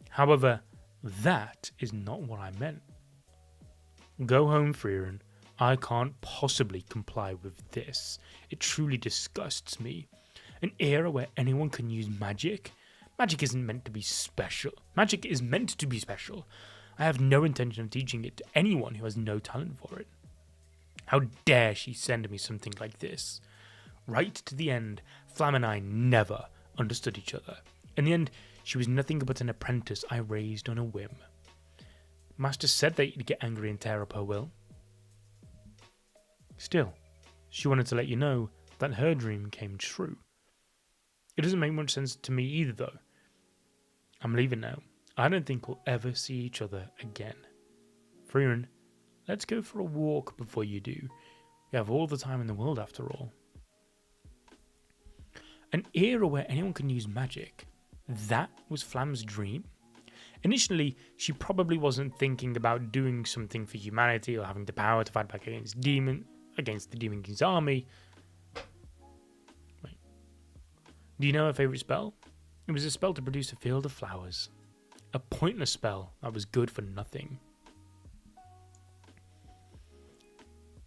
However, that is not what I meant. Go home, Frieren. I can't possibly comply with this. It truly disgusts me. An era where anyone can use magic? Magic isn't meant to be special. Magic is meant to be special. I have no intention of teaching it to anyone who has no talent for it. How dare she send me something like this? Right to the end, Flam and I never understood each other. In the end, she was nothing but an apprentice I raised on a whim. Master said that you'd get angry and tear up her will. Still, she wanted to let you know that her dream came true. It doesn't make much sense to me either, though. I'm leaving now. I don't think we'll ever see each other again. Frieren, let's go for a walk before you do. We have all the time in the world after all. An era where anyone can use magic. That was Flam's dream? Initially, she probably wasn't thinking about doing something for humanity or having the power to fight back against the Demon King's army. Wait. Do you know her favourite spell? It was a spell to produce a field of flowers. A pointless spell that was good for nothing.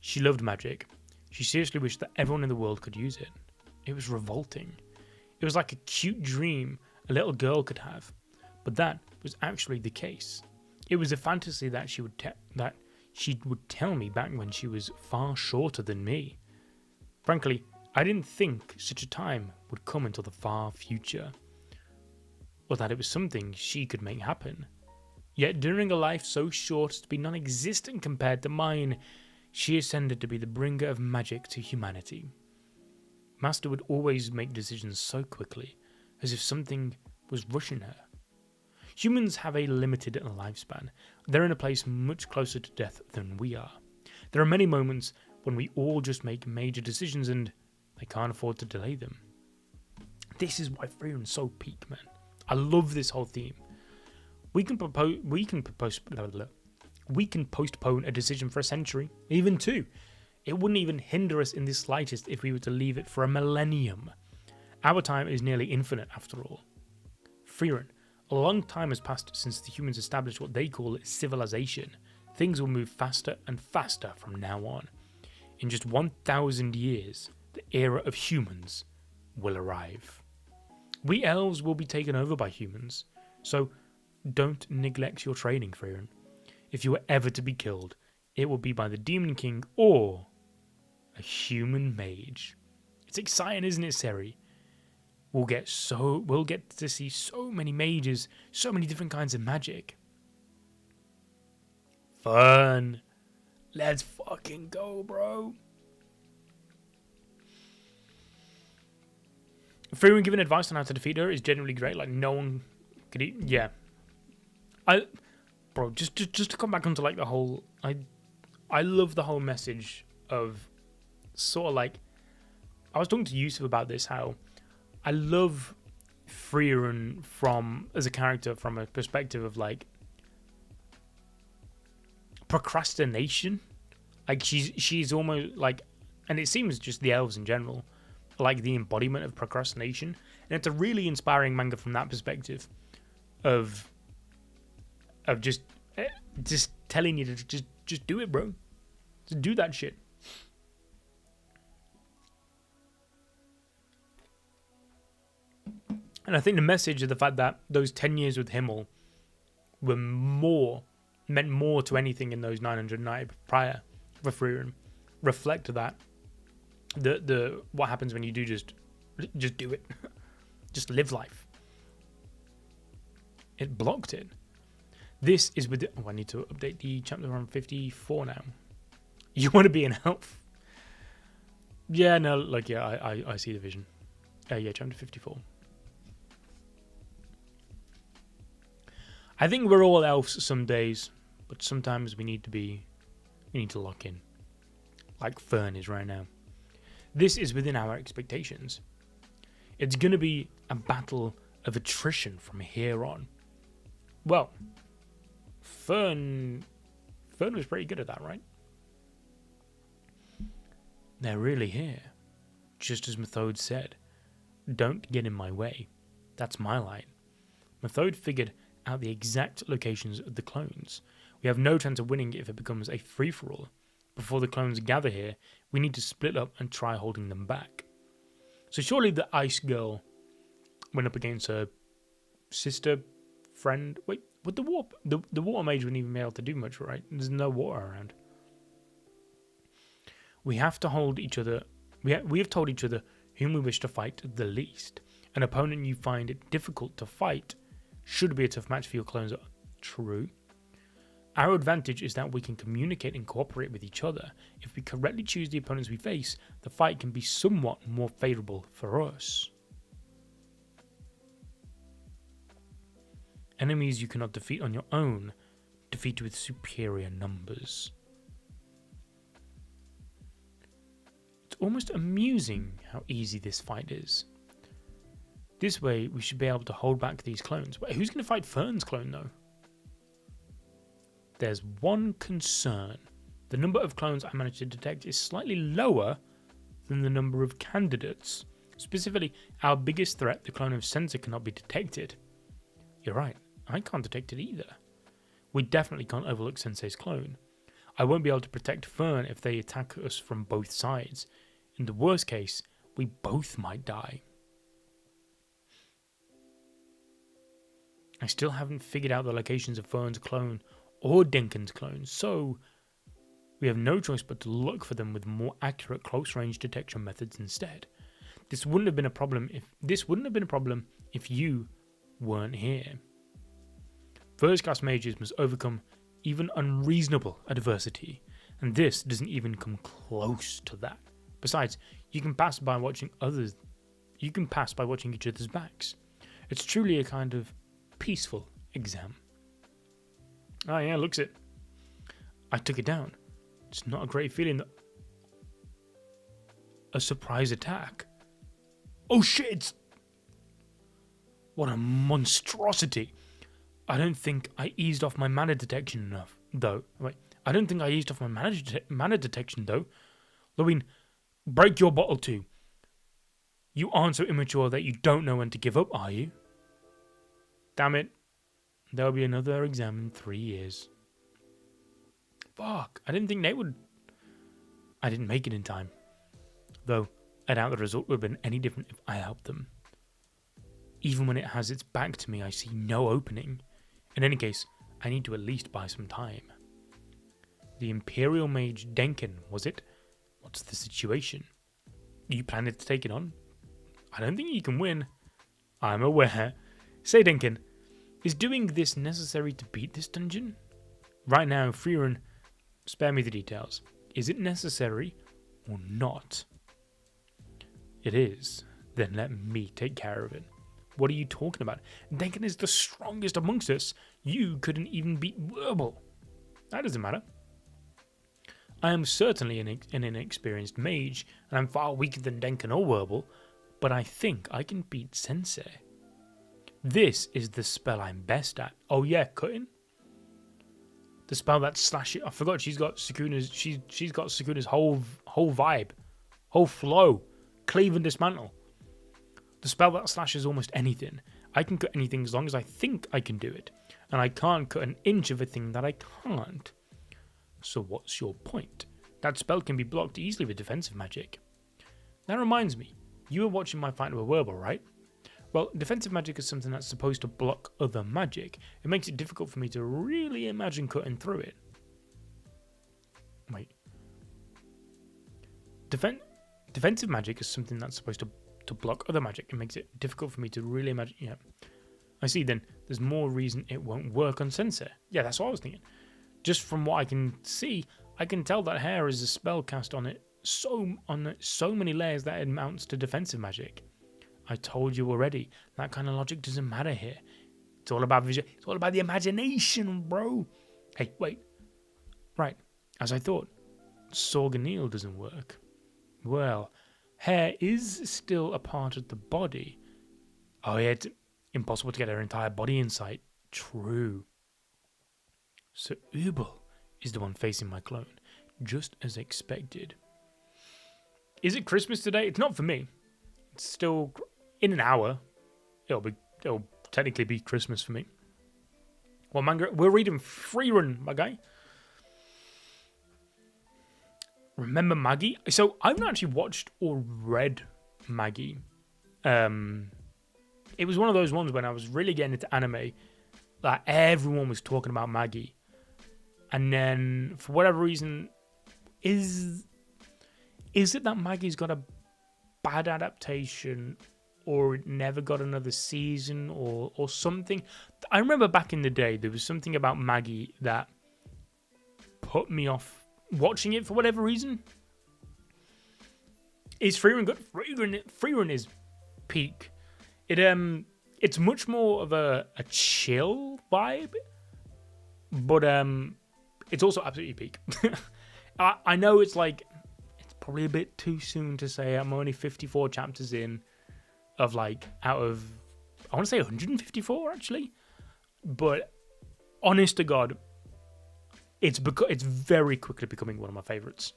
She loved magic. She seriously wished that everyone in the world could use it. It was revolting. It was like a cute dream a little girl could have. But that was actually the case. It was a fantasy that she would tell me back when she was far shorter than me. Frankly, I didn't think such a time would come until the far future, or that it was something she could make happen. Yet during a life so short as to be non-existent compared to mine, she ascended to be the bringer of magic to humanity. Master would always make decisions so quickly, as if something was rushing her. Humans have a limited lifespan. They're in a place much closer to death than we are. There are many moments when we all just make major decisions and they can't afford to delay them. This is why Frieren's so peak, man. I love this whole theme. We can postpone a decision for a century, even two. It wouldn't even hinder us in the slightest if we were to leave it for a millennium. Our time is nearly infinite after all. Frieren, a long time has passed since the humans established what they call civilization. Things will move faster and faster from now on. In just 1,000 years, the era of humans will arrive. We elves will be taken over by humans, so don't neglect your training, Frieren. If you are ever to be killed, it will be by the Demon King or a human mage. It's exciting, isn't it, Seri? We'll get to see so many mages, so many different kinds of magic. Fun. Let's fucking go, bro. Frieren giving advice on how to defeat her is genuinely great. Like, no one could eat. Yeah. Bro, just to come back onto like the whole, I love the whole message of sort of like, I was talking to Yusuf about this, how I love Frieren as a character from a perspective of like procrastination. Like she's almost like, and it seems just the elves in general, like the embodiment of procrastination. And it's a really inspiring manga from that perspective of just telling you to just do it, bro. Just do that shit. And I think the message of the fact that those 10 years with Himmel were meant more to anything in those 990 prior for Frieren reflect that the what happens when you do just do it. Just live life. It blocked it. This is with I need to update the chapter on 54 now. You want to be an elf? Yeah, no, like, yeah, I see the vision. Yeah, chapter 54. I think we're all elves some days, but sometimes we need to lock in. Like Fern is right now. This is within our expectations. It's going to be a battle of attrition from here on. Well, Fern was pretty good at that, right? They're really here. Just as Methode said. Don't get in my way. That's my line. Methode figured out the exact locations of the clones. We have no chance of winning if it becomes a free-for-all. Before the clones gather here, we need to split up and try holding them back. So surely the ice girl went up against her sister, friend. Wait, would the water mage wouldn't even be able to do much, right? There's no water around. We have to hold each other. We have told each other whom we wish to fight the least. An opponent you find it difficult to fight should be a tough match for your clones. True. Our advantage is that we can communicate and cooperate with each other. If we correctly choose the opponents we face, the fight can be somewhat more favourable for us. Enemies you cannot defeat on your own, defeat with superior numbers. It's almost amusing how easy this fight is. This way, we should be able to hold back these clones. Wait, who's going to fight Fern's clone, though? There's one concern. The number of clones I managed to detect is slightly lower than the number of candidates. Specifically, our biggest threat, the clone of Sensor, cannot be detected. You're right, I can't detect it either. We definitely can't overlook Sensei's clone. I won't be able to protect Fern if they attack us from both sides. In the worst case, we both might die. I still haven't figured out the locations of Fern's clone or Dinkin's clone, so we have no choice but to look for them with more accurate close-range detection methods instead. This wouldn't have been a problem if you weren't here. First-class mages must overcome even unreasonable adversity, and this doesn't even come close to that. Besides, you can pass by watching each other's backs. It's truly a kind of peaceful exam. Oh yeah, looks it. I took it down. It's not a great feeling that a surprise attack. Oh shit! What a monstrosity! I don't think I eased off my mana detection enough, though. Wait, I don't think I eased off my mana detection, though. Lewin, break your bottle too. You aren't so immature that you don't know when to give up, are you? Damn it. There'll be another exam in 3 years. Fuck, I didn't think Nate would... I didn't make it in time. Though, I doubt the result would have been any different if I helped them. Even when it has its back to me, I see no opening. In any case, I need to at least buy some time. The Imperial Mage Denken, was it? What's the situation? Are you planning to take it on? I don't think you can win. I'm aware. Say, Denken, is doing this necessary to beat this dungeon? Right now, Frieren, spare me the details. Is it necessary or not? It is. Then let me take care of it. What are you talking about? Denken is the strongest amongst us. You couldn't even beat Verbal. That doesn't matter. I am certainly an inexperienced mage, and I'm far weaker than Denken or Verbal, but I think I can beat Sensei. This is the spell I'm best at. Oh yeah, cutting? The spell that slashes... I forgot she's got Sukuna's... She's got Sukuna's whole vibe. Whole flow. Cleave and dismantle. The spell that slashes almost anything. I can cut anything as long as I think I can do it. And I can't cut an inch of a thing that I can't. So what's your point? That spell can be blocked easily with defensive magic. That reminds me. You were watching my fight with a Werbel, right? Well, defensive magic is something that's supposed to block other magic. It makes it difficult for me to really imagine cutting through it. Wait. Defensive magic is something that's supposed to block other magic. It makes it difficult for me to really imagine. Yeah. I see then. There's more reason it won't work on Sensei. Yeah, that's what I was thinking. Just from what I can see, I can tell that hair is a spell cast on it on so many layers that it amounts to defensive magic. I told you already, that kind of logic doesn't matter here. It's all about vision. It's all about the imagination, bro. Hey, wait. Right, as I thought, Sorganil doesn't work. Well, hair is still a part of the body. Oh yeah, it's impossible to get her entire body in sight. True. So Ubel is the one facing my clone, just as expected. Is it Christmas today? It's not for me. It's still in an hour. It'll technically be Christmas for me. Well, manga, we're reading Frieren, my guy. Remember Maggie? So I've not actually watched or read Maggie. It was one of those ones when I was really getting into anime, like everyone was talking about Maggie. And then, for whatever reason, is it that Maggie's got a bad adaptation, or it never got another season, or something? I remember back in the day, there was something about Maggie that put me off watching it for whatever reason. Is Frieren good? Frieren is peak. It's much more of a chill vibe, but it's also absolutely peak. I know it's probably a bit too soon to say. I'm only 54 chapters in of out of, I want to say 154 actually. But honest to God, it's very quickly becoming one of my favorites.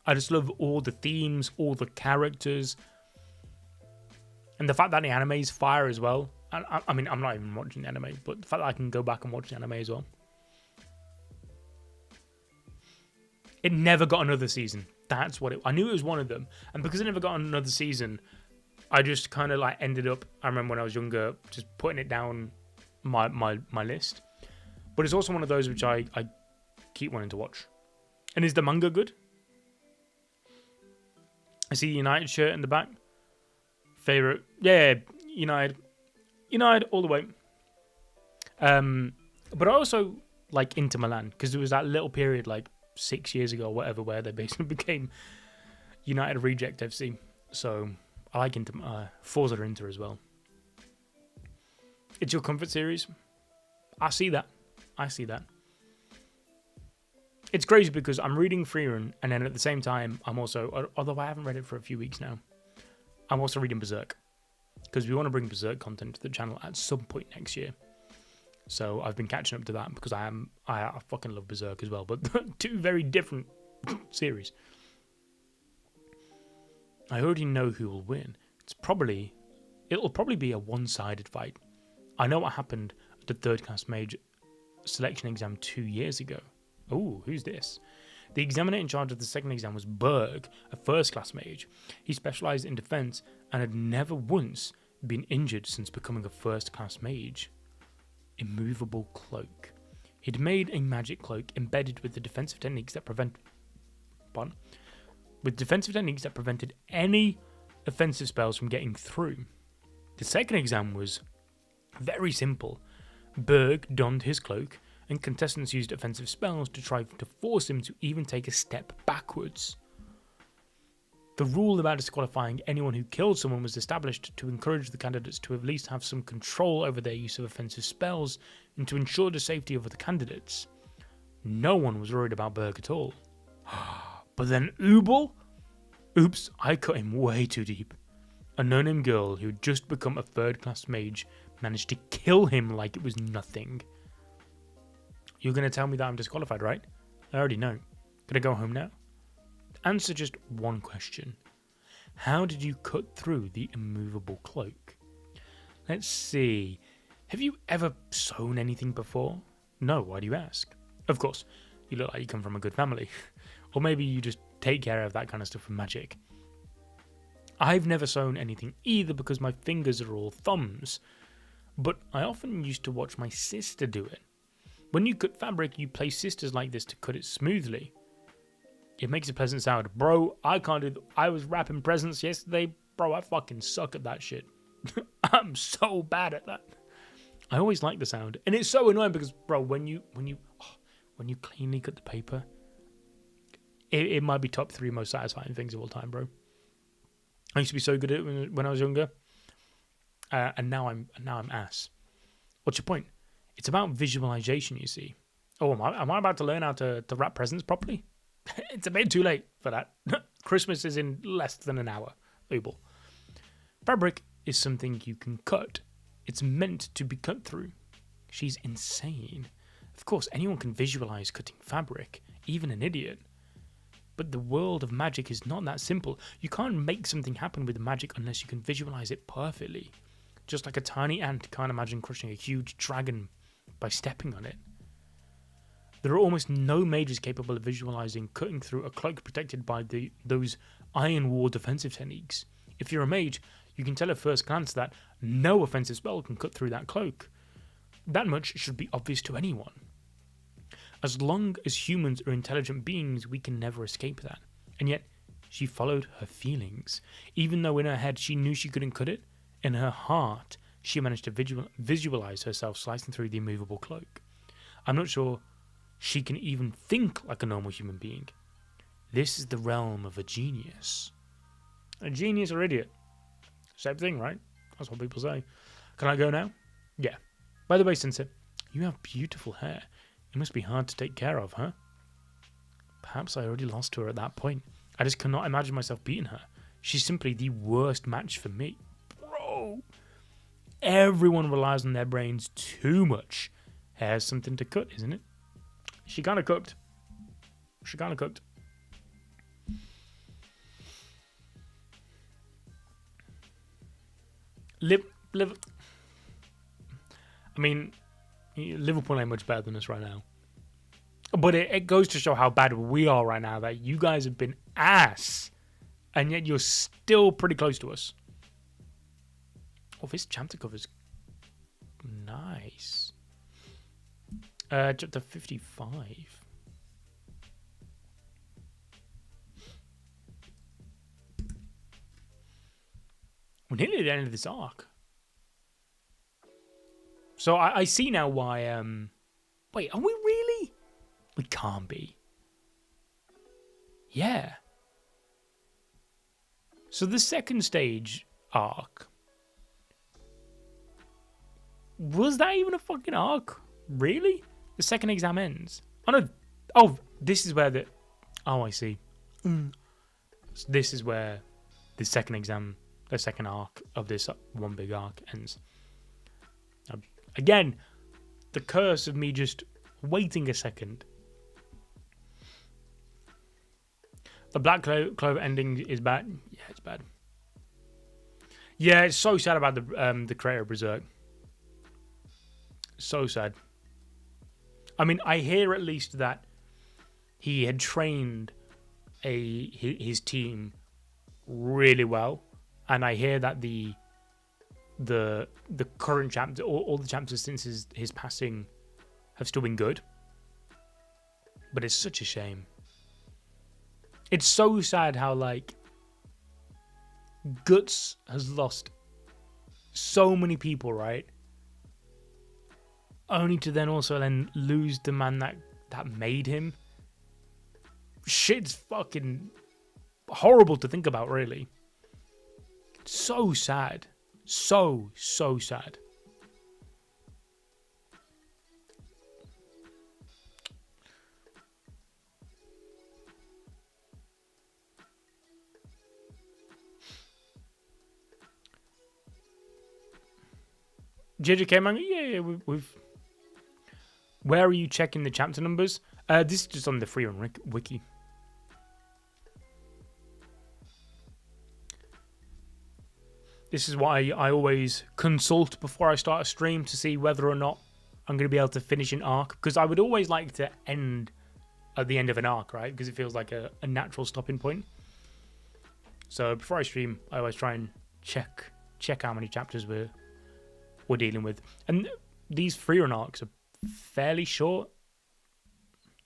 I just love all the themes, all the characters, and the fact that the anime is fire as well. I mean, I'm not even watching the anime, but the fact that I can go back and watch the anime as well. It never got another season. That's what I knew it was one of them. And because it never got another season, I just kind of ended up, I remember when I was younger, just putting it down my list. But it's also one of those which I keep wanting to watch. And is the manga good? I see the United shirt in the back. Favorite. Yeah, United. United all the way. But I also like Inter Milan, because there was that little period 6 years ago or whatever where they basically became United Reject FC. So I like Forza Inter as well. It's your comfort series. I see that. It's crazy because I'm reading Frieren, and then at the same time I'm also, although I haven't read it for a few weeks now, I'm also reading Berserk, because we want to bring Berserk content to the channel at some point next year. So I've been catching up to that because I fucking love Berserk as well, but two very different series. I already know who will win. It'll probably be a one-sided fight. I know what happened at the third class mage selection exam 2 years ago. Oh, who's this? The examiner in charge of the second exam was Berg, a first class mage. He specialised in defence and had never once been injured since becoming a first class mage. Immovable cloak. He'd made a magic cloak embedded with the defensive techniques that prevented any offensive spells from getting through. The second exam was very simple. Berg donned his cloak, and contestants used offensive spells to try to force him to even take a step backwards. The rule about disqualifying anyone who killed someone was established to encourage the candidates to at least have some control over their use of offensive spells and to ensure the safety of the candidates. No one was worried about Berg at all. But then Ubel? Oops, I cut him way too deep. A no-name girl who had just become a third-class mage managed to kill him like it was nothing. You're going to tell me that I'm disqualified, right? I already know. Can I go home now? Answer just one question. How did you cut through the immovable cloak? Let's see. Have you ever sewn anything before? No, why do you ask? Of course, you look like you come from a good family. Or maybe you just take care of that kind of stuff from magic. I've never sewn anything either because my fingers are all thumbs. But I often used to watch my sister do it. When you cut fabric, you place scissors like this to cut it smoothly. It makes a pleasant sound. Bro, I can't do I was wrapping presents yesterday. Bro, I fucking suck at that shit. I'm so bad at that. I always like the sound. And it's so annoying because, bro, when you cleanly cut the paper, it might be top 3 most satisfying things of all time, bro. I used to be so good at it when I was younger. And now I'm ass. What's your point? It's about visualization, you see. Oh, am I about to learn how to wrap presents properly? It's a bit too late for that. Christmas is in less than an hour. Ubel. Fabric is something you can cut. It's meant to be cut through. She's insane. Of course, anyone can visualize cutting fabric, even an idiot. But the world of magic is not that simple. You can't make something happen with magic unless you can visualize it perfectly. Just like a tiny ant can't imagine crushing a huge dragon by stepping on it. There are almost no mages capable of visualizing cutting through a cloak protected by those iron wall defensive techniques. If you're a mage, you can tell at first glance that no offensive spell can cut through that cloak. That much should be obvious to anyone. As long as humans are intelligent beings, we can never escape that. And yet, she followed her feelings. Even though in her head she knew she couldn't cut it, in her heart, she managed to visualize herself slicing through the immovable cloak. I'm not sure she can even think like a normal human being. This is the realm of a genius. A genius or idiot? Same thing, right? That's what people say. Can I go now? Yeah. By the way, Sensei, you have beautiful hair. It must be hard to take care of, huh? Perhaps I already lost to her at that point. I just cannot imagine myself beating her. She's simply the worst match for me. Bro! Everyone relies on their brains too much. Hair's something to cut, isn't it? She kind of cooked. I mean, Liverpool ain't much better than us right now. But it goes to show how bad we are right now, that you guys have been ass. And yet you're still pretty close to us. Oh, this chapter cover's nice. Chapter 55. We're nearly at the end of this arc. So I see now why... Wait, are we really? We can't be. Yeah. So the second stage arc... Was that even a fucking arc? Really? The second exam ends. Oh no. Oh, this is where the... Oh, I see. So this is where the second exam, the second arc of this one big arc ends. Again, the curse of me just waiting a second. The Black Clover ending is bad. Yeah, it's bad. Yeah, it's so sad about the creator of Berserk. So sad. I mean, I hear at least that he had trained his team really well, and I hear that the current chapter, all the chapters since his passing, have still been good. But it's such a shame. It's so sad how, like, Guts has lost so many people, right? Only to then also lose the man that made him. Shit's fucking horrible to think about, really. So sad. So sad. JJK manga? Yeah, we've. Where are you checking the chapter numbers? This is just on the Frieren wiki. This is why I always consult before I start a stream to see whether or not I'm going to be able to finish an arc. Because I would always like to end at the end of an arc, right? Because it feels like a natural stopping point. So before I stream, I always try and check how many chapters we're dealing with. And these Frieren arcs are fairly short.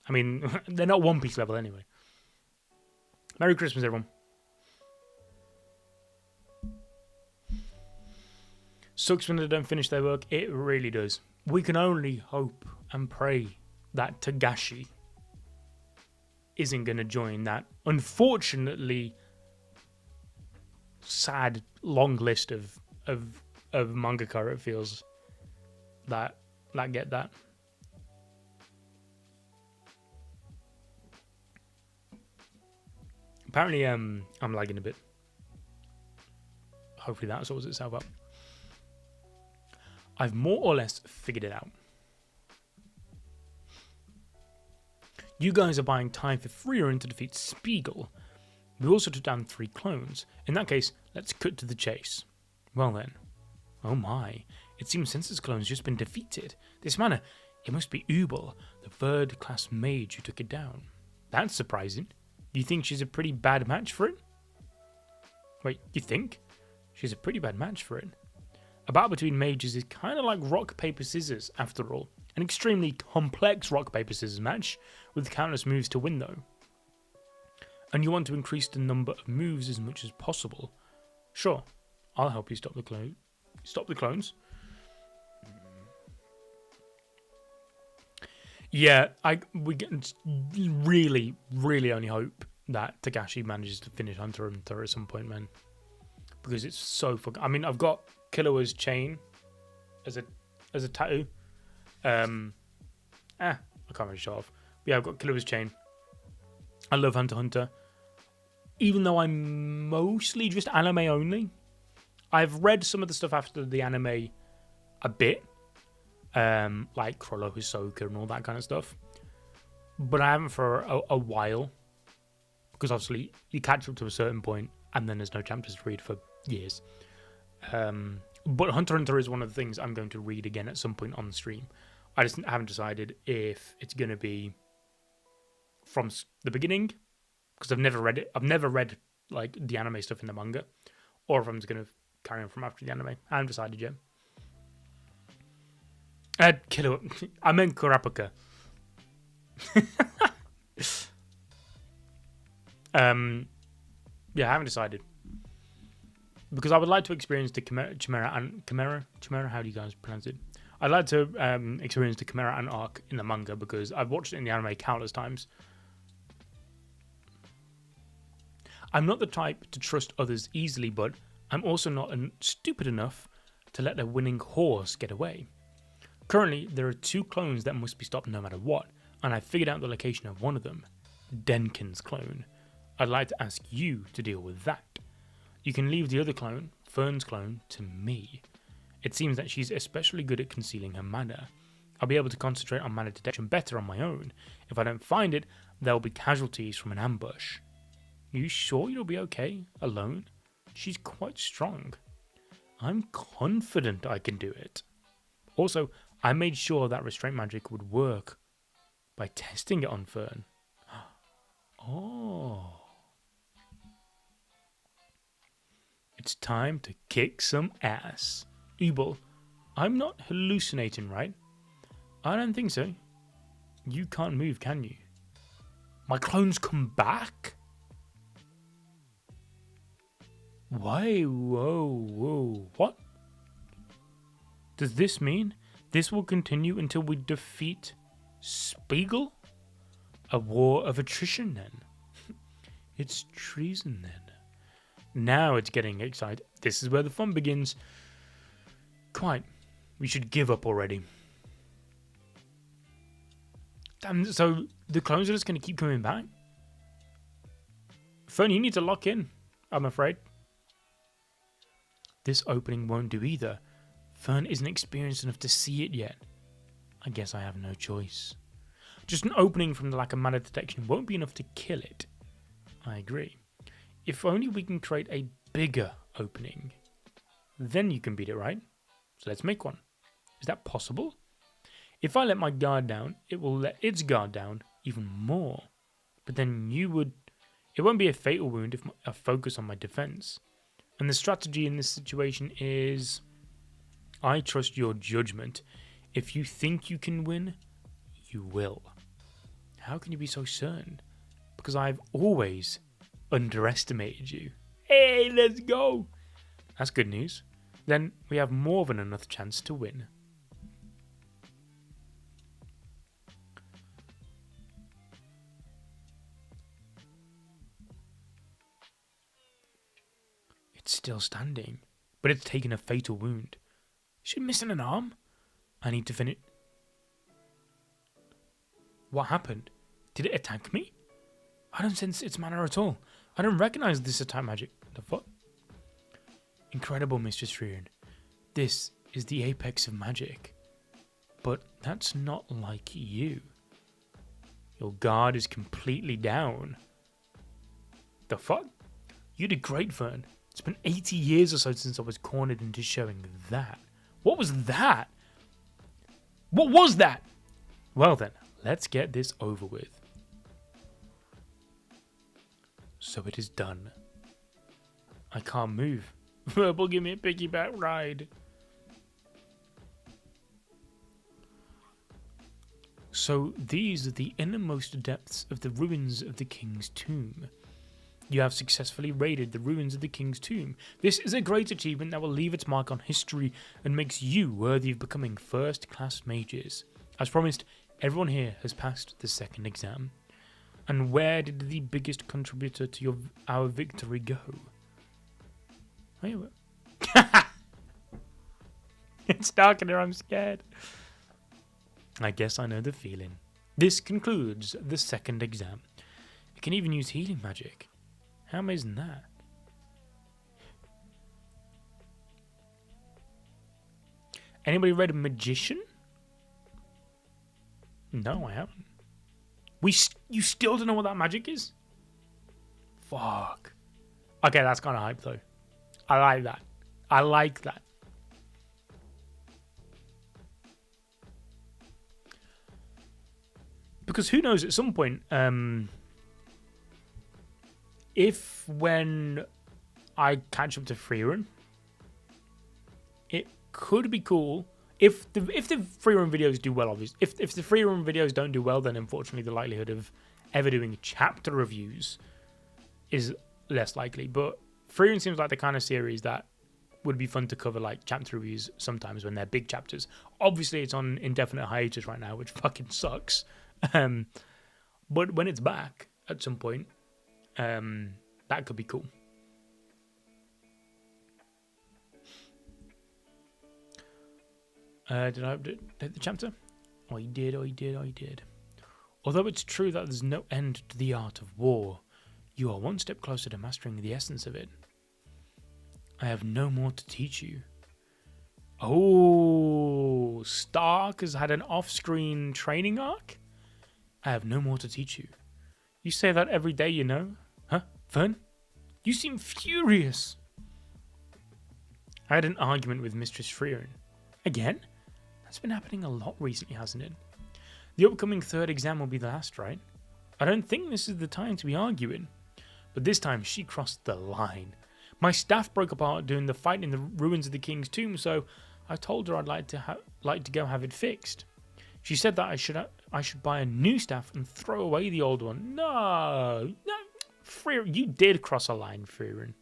I mean, they're not One Piece level anyway. Merry Christmas, everyone. Sucks when they don't finish their work. It really does. We can only hope and pray that Togashi isn't going to join that unfortunately sad long list of mangaka, it feels, that get that. Apparently, I'm lagging a bit. Hopefully that sorts itself out. I've more or less figured it out. You guys are buying time for Frieren to defeat Spiegel. We also took down 3 clones. In that case, let's cut to the chase. Well then. Oh my. It seems Census clone's just been defeated. This manner, it must be Ubel, the 3rd class mage who took it down. That's surprising. Do you think she's a pretty bad match for it? Wait, you think? She's a pretty bad match for it. A battle between mages is kind of like rock, paper, scissors, after all. An extremely complex rock, paper, scissors match, with countless moves to win though. And you want to increase the number of moves as much as possible. Sure, I'll help you stop the clones. Yeah, we really only hope that Togashi manages to finish Hunter x Hunter at some point, man. Because it's so fucking... I mean, I've got Killua's chain as a tattoo. I can't really show off. But yeah, I've got Killua's chain. I love Hunter x Hunter. Even though I'm mostly just anime only. I've read some of the stuff after the anime a bit. Like Crollo Hisoka and all that kind of stuff. But I haven't for a while. Because obviously you catch up to a certain point and then there's no chapters to read for years. But Hunter x Hunter is one of the things I'm going to read again at some point on the stream. I just haven't decided if it's going to be from the beginning, because I've never read it. I've never read like the anime stuff in the manga, or if I'm just going to carry on from after the anime. I haven't decided yet. Killua. I meant Kurapika. Yeah, I haven't decided. Because I would like to experience the Chimera. How do you guys pronounce it? I'd like to experience the Chimera Ant arc in the manga because I've watched it in the anime countless times. I'm not the type to trust others easily, but I'm also not stupid enough to let their winning horse get away. Currently, there are 2 clones that must be stopped no matter what, and I've figured out the location of one of them, Denkin's clone. I'd like to ask you to deal with that. You can leave the other clone, Fern's clone, to me. It seems that she's especially good at concealing her mana, I'll be able to concentrate on mana detection better on my own. If I don't find it, there will be casualties from an ambush. You sure you'll be okay alone? She's quite strong. I'm confident I can do it. Also, I made sure that restraint magic would work by testing it on Fern. Oh. It's time to kick some ass. Ubel, I'm not hallucinating, right? I don't think so. You can't move, can you? My clones come back? Why? Whoa. What? Does this mean this will continue until we defeat Spiegel? A war of attrition, then? It's treason, then. Now it's getting exciting. This is where the fun begins. Quite. We should give up already. Damn, so the clones are just going to keep coming back? Fern, you need to lock in, I'm afraid. This opening won't do either. Fern isn't experienced enough to see it yet. I guess I have no choice. Just an opening from the lack of mana detection won't be enough to kill it. I agree. If only we can create a bigger opening. Then you can beat it, right? So let's make one. Is that possible? If I let my guard down, it will let its guard down even more. But then it won't be a fatal wound if I focus on my defense. And the strategy in this situation is, I trust your judgment. If you think you can win, you will. How can you be so certain? Because I've always underestimated you. Hey, let's go! That's good news. Then we have more than enough chance to win. It's still standing, but it's taken a fatal wound. Is she missing an arm? I need to finish. What happened? Did it attack me? I don't sense its mana at all. I don't recognize this attack magic. The fuck? Incredible, Mistress Frieren. This is the apex of magic. But that's not like you. Your guard is completely down. The fuck? You did great, Fern. It's been 80 years or so since I was cornered into showing that. What was that? What was that? Well then, let's get this over with. So it is done. I can't move. Verbal, give me a piggyback ride. So these are the innermost depths of the ruins of the King's Tomb. You have successfully raided the ruins of the King's Tomb. This is a great achievement that will leave its mark on history and makes you worthy of becoming first-class mages. As promised, everyone here has passed the second exam. And where did the biggest contributor to our victory go? It's dark in here, I'm scared. I guess I know the feeling. This concludes the second exam. It can even use healing magic. How amazing that? Anybody read a Magician? No, I haven't. You still don't know what that magic is? Fuck. Okay, that's kind of hype though. I like that. I like that. Because who knows, at some point, if when I catch up to Frieren, it could be cool. If the Frieren videos do well, obviously. If the Frieren videos don't do well, then unfortunately the likelihood of ever doing chapter reviews is less likely. But Frieren seems like the kind of series that would be fun to cover, like chapter reviews sometimes when they're big chapters. Obviously, it's on indefinite hiatus right now, which fucking sucks. But when it's back at some point, that could be cool. Did I update the chapter? I did. Although it's true that there's no end to the art of war, you are one step closer to mastering the essence of it. I have no more to teach you. Oh, Oh, Stark has had an off-screen training arc? I have no more to teach you. You say that every day, you know? Huh, Fern? You seem furious. I had an argument with Mistress Frieren. Again? That's been happening a lot recently, hasn't it? The upcoming third exam will be the last, right? I don't think this is the time to be arguing. But this time she crossed the line. My staff broke apart during the fight in the ruins of the king's tomb, so I told her I'd like to go have it fixed. She said that I should buy a new staff and throw away the old one. No, Frieren, you did cross a line, Frieren.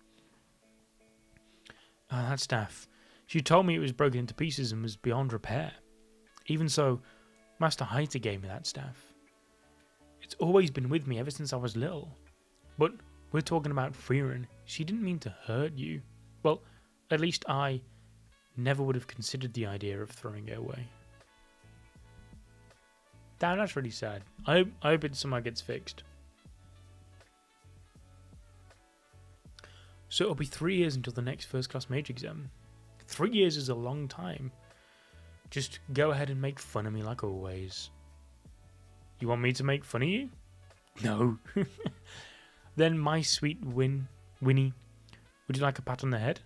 That staff. She told me it was broken into pieces and was beyond repair. Even so, Master Haita gave me that staff. It's always been with me ever since I was little. But we're talking about Frieren. She didn't mean to hurt you. Well, at least I never would have considered the idea of throwing it away. Damn, that's really sad. I hope it somehow gets fixed. So it'll be 3 years until the next first class mage exam. 3 years is a long time. Just go ahead and make fun of me like always. You want me to make fun of you? No. Then my sweet Winnie, would you like a pat on the head?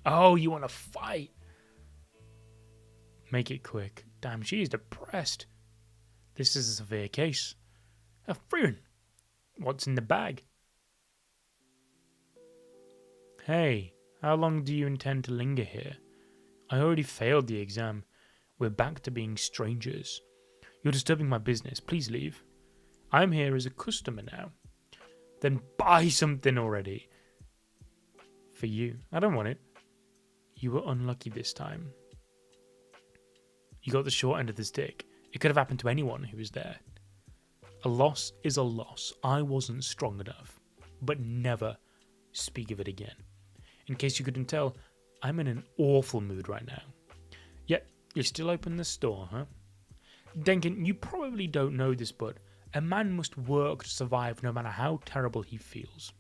Oh, you want to fight? Make it quick. Damn, she's depressed. This is a severe case. Frieren, what's in the bag? Hey, how long do you intend to linger here? I already failed the exam. We're back to being strangers. You're disturbing my business. Please leave. I'm here as a customer now. Then buy something already. For you. I don't want it. You were unlucky this time. You got the short end of the stick. It could have happened to anyone who was there. A loss is a loss. I wasn't strong enough. But never speak of it again. In case you couldn't tell, I'm in an awful mood right now. Yet, you still open the store, huh? Denkin, you probably don't know this, but a man must work to survive no matter how terrible he feels.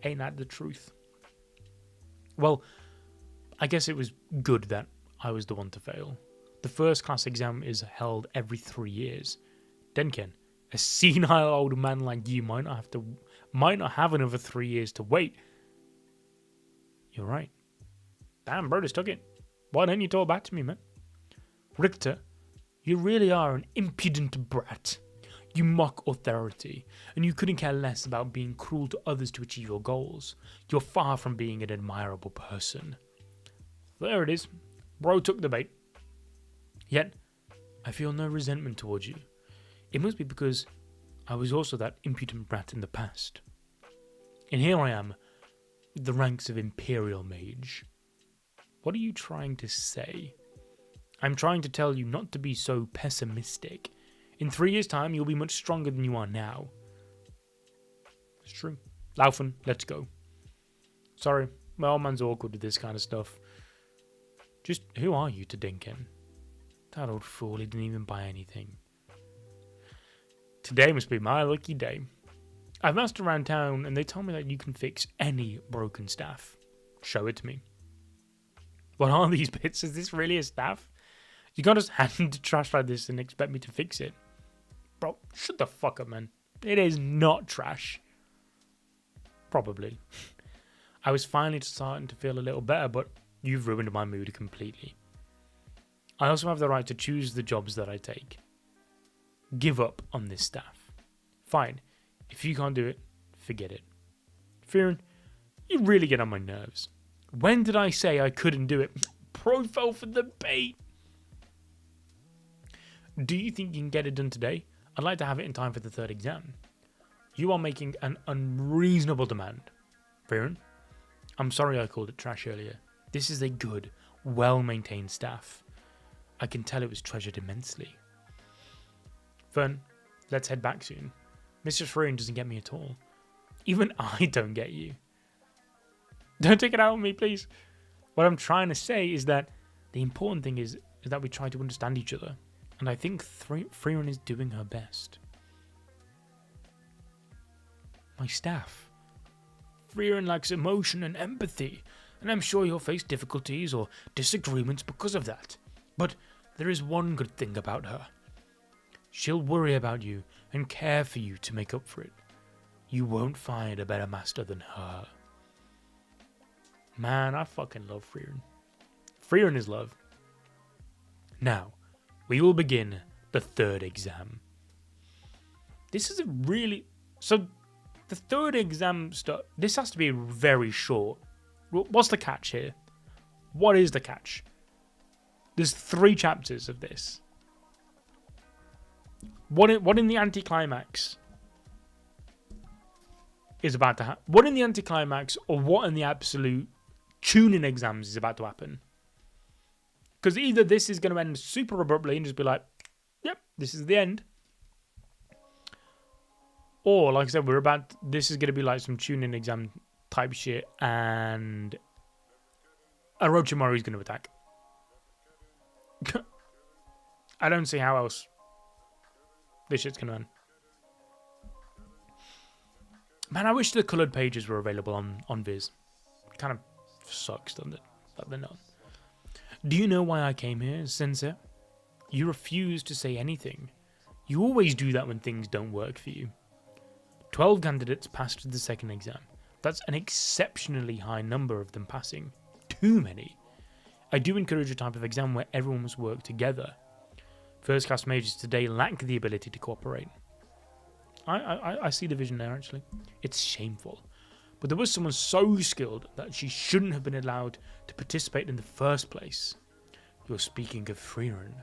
Ain't that the truth? Well, I guess it was good that I was the one to fail. The first class exam is held every 3 years. Denkin, a senile old man like you might not have another 3 years to wait. You're right. Damn, bro, just took it. Why don't you talk back to me, man? Richter, you really are an impudent brat. You mock authority, and you couldn't care less about being cruel to others to achieve your goals. You're far from being an admirable person. There it is. Bro took the bait. Yet, I feel no resentment towards you. It must be because I was also that impudent brat in the past. And here I am, with the ranks of Imperial Mage. What are you trying to say? I'm trying to tell you not to be so pessimistic. In 3 years' time, you'll be much stronger than you are now. It's true. Laufen, let's go. Sorry, my old man's awkward with this kind of stuff. Just, who are you to Dinkin? That old fool, he didn't even buy anything. Today must be my lucky day. I've asked around town, and they told me that you can fix any broken staff. Show it to me. What are these bits? Is this really a staff? You can't just hand trash like this and expect me to fix it. Bro, shut the fuck up, man. It is not trash. Probably. I was finally starting to feel a little better, but you've ruined my mood completely. I also have the right to choose the jobs that I take. Give up on this staff. Fine. If you can't do it, forget it. Frieren, you really get on my nerves. When did I say I couldn't do it? Pro fell for the bait. Do you think you can get it done today? I'd like to have it in time for the third exam. You are making an unreasonable demand. Frieren, I'm sorry I called it trash earlier. This is a good, well-maintained staff. I can tell it was treasured immensely. Fern, let's head back soon. Mr. Frieren doesn't get me at all. Even I don't get you. Don't take it out on me, please. What I'm trying to say is that the important thing is that we try to understand each other. And I think Frieren is doing her best. My staff. Frieren lacks emotion and empathy and I'm sure you'll face difficulties or disagreements because of that. But there is one good thing about her. She'll worry about you and care for you to make up for it. You won't find a better master than her. Man, I fucking love Frieren. Frieren is love. Now, we will begin the third exam. This is a really... So, the third exam stuff... This has to be very short. What's the catch here? What is the catch? There's 3 chapters of this. What in the anticlimax is about to happen? What in the anticlimax or what in the absolute tuning exams is about to happen? Because either this is going to end super abruptly and just be like, yep, this is the end. Or, like I said, this is going to be like some tuning exam type shit and Orochimaru is going to attack. I don't see how else this shit's going to end. Man, I wish the coloured pages were available on Viz. It kind of sucks, doesn't it? That they're not. Do you know why I came here, Sensei? You refuse to say anything. You always do that when things don't work for you. 12 candidates passed the second exam. That's an exceptionally high number of them passing. Too many. I do encourage a type of exam where everyone must work together. First class mages today lack the ability to cooperate. I see the vision there, actually. It's shameful. But there was someone so skilled that she shouldn't have been allowed to participate in the first place. You're speaking of Frieren.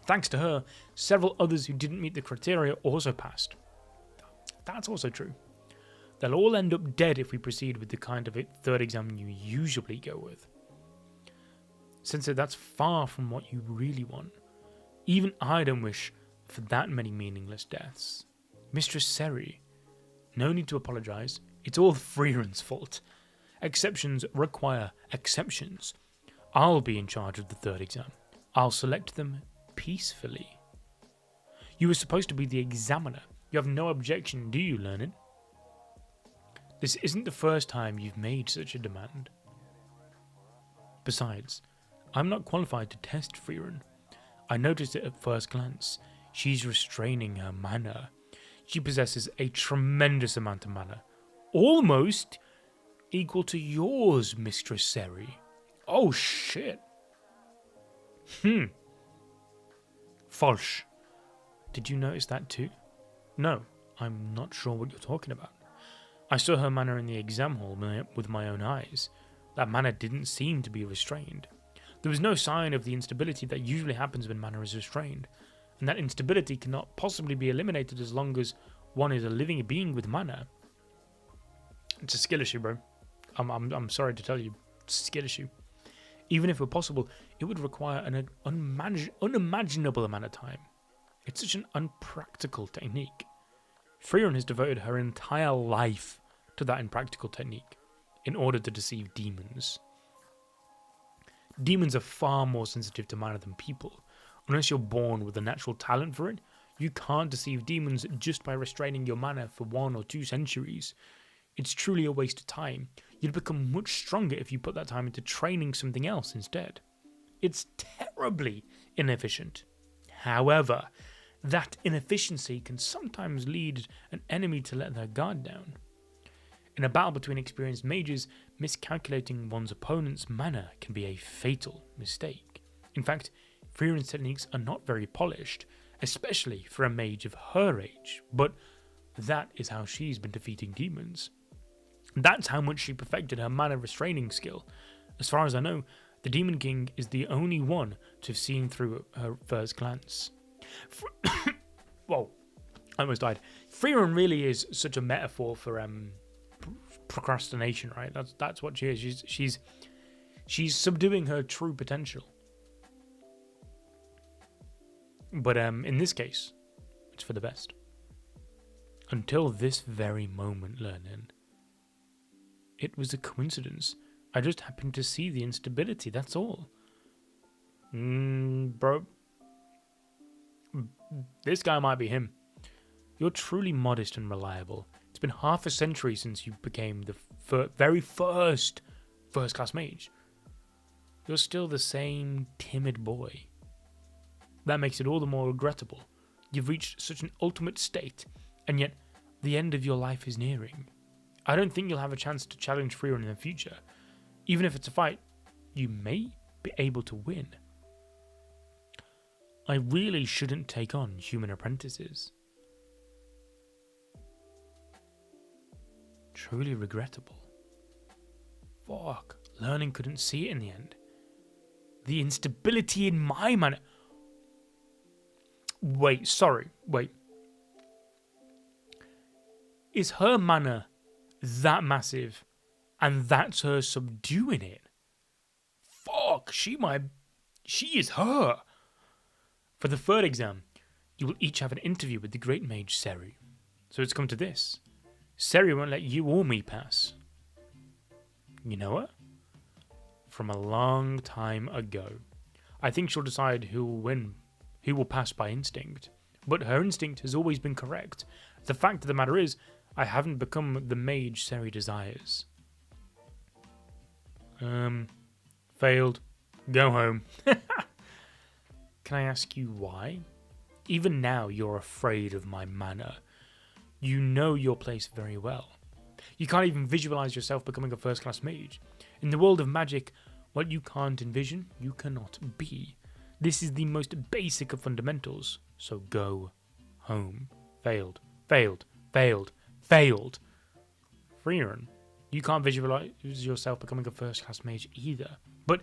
Thanks to her, several others who didn't meet the criteria also passed. That's also true. They'll all end up dead if we proceed with the kind of third exam you usually go with. Sensei, that's far from what you really want. Even I don't wish for that many meaningless deaths. Mistress Seri, no need to apologise. It's all Frieren's fault. Exceptions require exceptions. I'll be in charge of the third exam. I'll select them peacefully. You were supposed to be the examiner. You have no objection, do you, learned? This isn't the first time you've made such a demand. Besides, I'm not qualified to test Frieren. I noticed it at first glance. She's restraining her mana. She possesses a tremendous amount of mana. Almost equal to yours, Mistress Seri. Oh, shit. Falsch. Did you notice that too? No, I'm not sure what you're talking about. I saw her mana in the exam hall with my own eyes. That mana didn't seem to be restrained. There was no sign of the instability that usually happens when mana is restrained, and that instability cannot possibly be eliminated as long as one is a living being with mana. It's a skill issue, bro. I'm sorry to tell you, it's a skill issue. Even if it were possible, it would require an unimaginable amount of time. It's such an unpractical technique. Frieren has devoted her entire life to that impractical technique in order to deceive demons. Demons are far more sensitive to mana than people. Unless you're born with a natural talent for it, you can't deceive demons just by restraining your mana for 1 or 2 centuries. It's truly a waste of time. You'd become much stronger if you put that time into training something else instead. It's terribly inefficient. However, that inefficiency can sometimes lead an enemy to let their guard down. In a battle between experienced mages, miscalculating one's opponent's mana can be a fatal mistake. In fact, Frieren's techniques are not very polished, especially for a mage of her age, but that is how she's been defeating demons. That's how much she perfected her mana restraining skill. As far as I know, the Demon King is the only one to have seen through her first glance. Whoa, I almost died. Frieren really is such a metaphor for procrastination, right? That's what she is. She's subduing her true potential. But in this case, it's for the best. Until this very moment, Learning. It was a coincidence. I just happened to see the instability, that's all. Bro. This guy might be him. You're truly modest and reliable. It's been half a century since you became the very first first class mage. You're still the same timid boy. That makes it all the more regrettable. You've reached such an ultimate state, and yet the end of your life is nearing. I don't think you'll have a chance to challenge Frieren in the future. Even if it's a fight, you may be able to win. I really shouldn't take on human apprentices. Truly regrettable. Fuck, learning couldn't see it in the end. The instability in my mana. Wait. Is her mana that massive and that's her subduing it? Fuck, she is her. For the third exam, you will each have an interview with the great mage Seri. So it's come to this. Seri won't let you or me pass. You know her? From a long time ago. I think she'll decide who will win, who will pass by instinct. But her instinct has always been correct. The fact of the matter is, I haven't become the mage Seri desires. Failed. Go home. Can I ask you why? Even now you're afraid of my mana. You know your place very well. You can't even visualize yourself becoming a first-class mage. In the world of magic, what you can't envision, you cannot be. This is the most basic of fundamentals. So go home. Failed. Failed. Failed. Failed. Frieren, you can't visualize yourself becoming a first-class mage either. But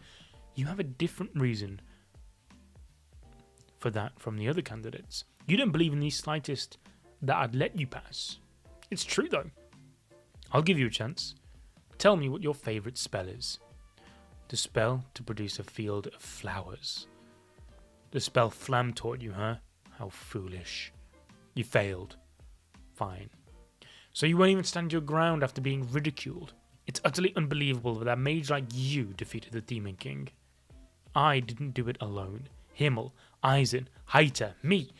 you have a different reason for that from the other candidates. You don't believe in the slightest that I'd let you pass. It's true though. I'll give you a chance. Tell me what your favourite spell is. The spell to produce a field of flowers. The spell Flam taught you, huh? How foolish. You failed. Fine. So you won't even stand your ground after being ridiculed. It's utterly unbelievable that a mage like you defeated the Demon King. I didn't do it alone. Himmel, Eisen, Heiter, me.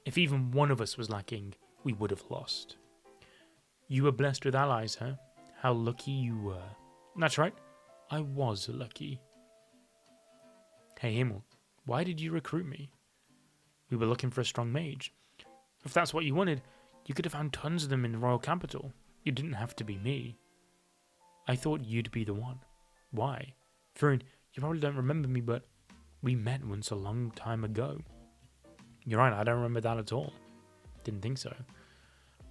If even one of us was lacking, we would have lost. You were blessed with allies, huh? How lucky you were. That's right, I was lucky. Hey Himmel, why did you recruit me? We were looking for a strong mage. If that's what you wanted, you could have found tons of them in the royal capital. You didn't have to be me. I thought you'd be the one. Why? Frieren, you probably don't remember me, but we met once a long time ago. You're right, I don't remember that at all. Didn't think so.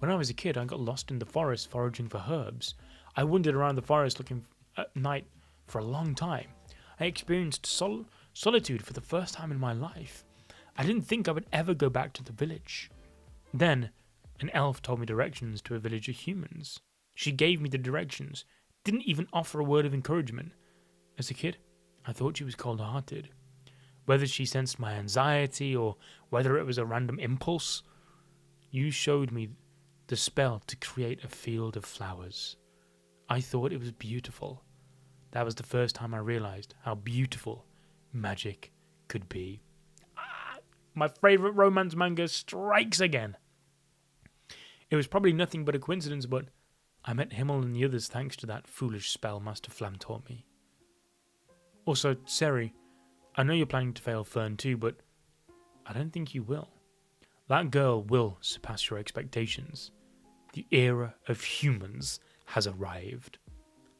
When I was a kid, I got lost in the forest foraging for herbs. I wandered around the forest looking at night for a long time. I experienced solitude for the first time in my life. I didn't think I would ever go back to the village. Then, an elf told me directions to a village of humans. She gave me the directions, didn't even offer a word of encouragement. As a kid, I thought she was cold-hearted. Whether she sensed my anxiety or whether it was a random impulse, you showed me the spell to create a field of flowers. I thought it was beautiful. That was the first time I realized how beautiful magic could be. My favorite romance manga strikes again. It was probably nothing but a coincidence, but I met Himmel and the others thanks to that foolish spell Master Flam taught me. Also, Seri, I know you're planning to fail Fern too, but I don't think you will. That girl will surpass your expectations. The era of humans has arrived.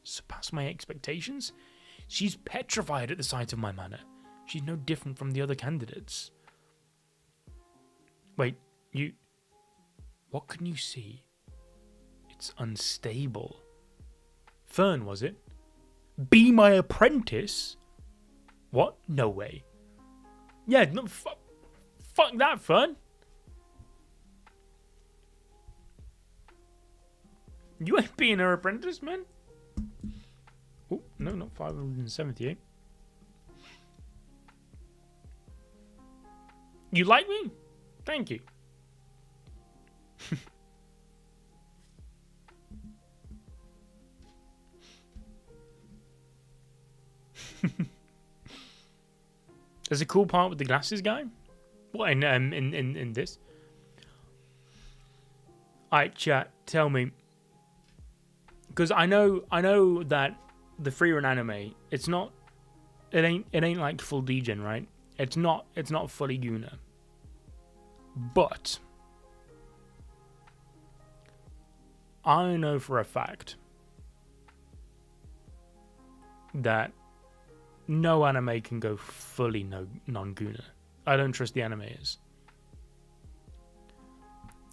Surpass my expectations? She's petrified at the sight of my mana. She's no different from the other candidates. Wait, you... What can you see? It's unstable. Fern, was it? Be my apprentice? What? No way. Yeah, no, fuck that, Fern. You ain't being her apprentice, man. Oh, no, not 578. You like me? Thank you. There's a cool part with the glasses guy. What in this? Alright, chat, tell me. Because I know that the Frieren anime, it's not. It ain't like full degen, right? It's not fully Guna. But I know for a fact that no anime can go fully non-Guna. I don't trust the animators.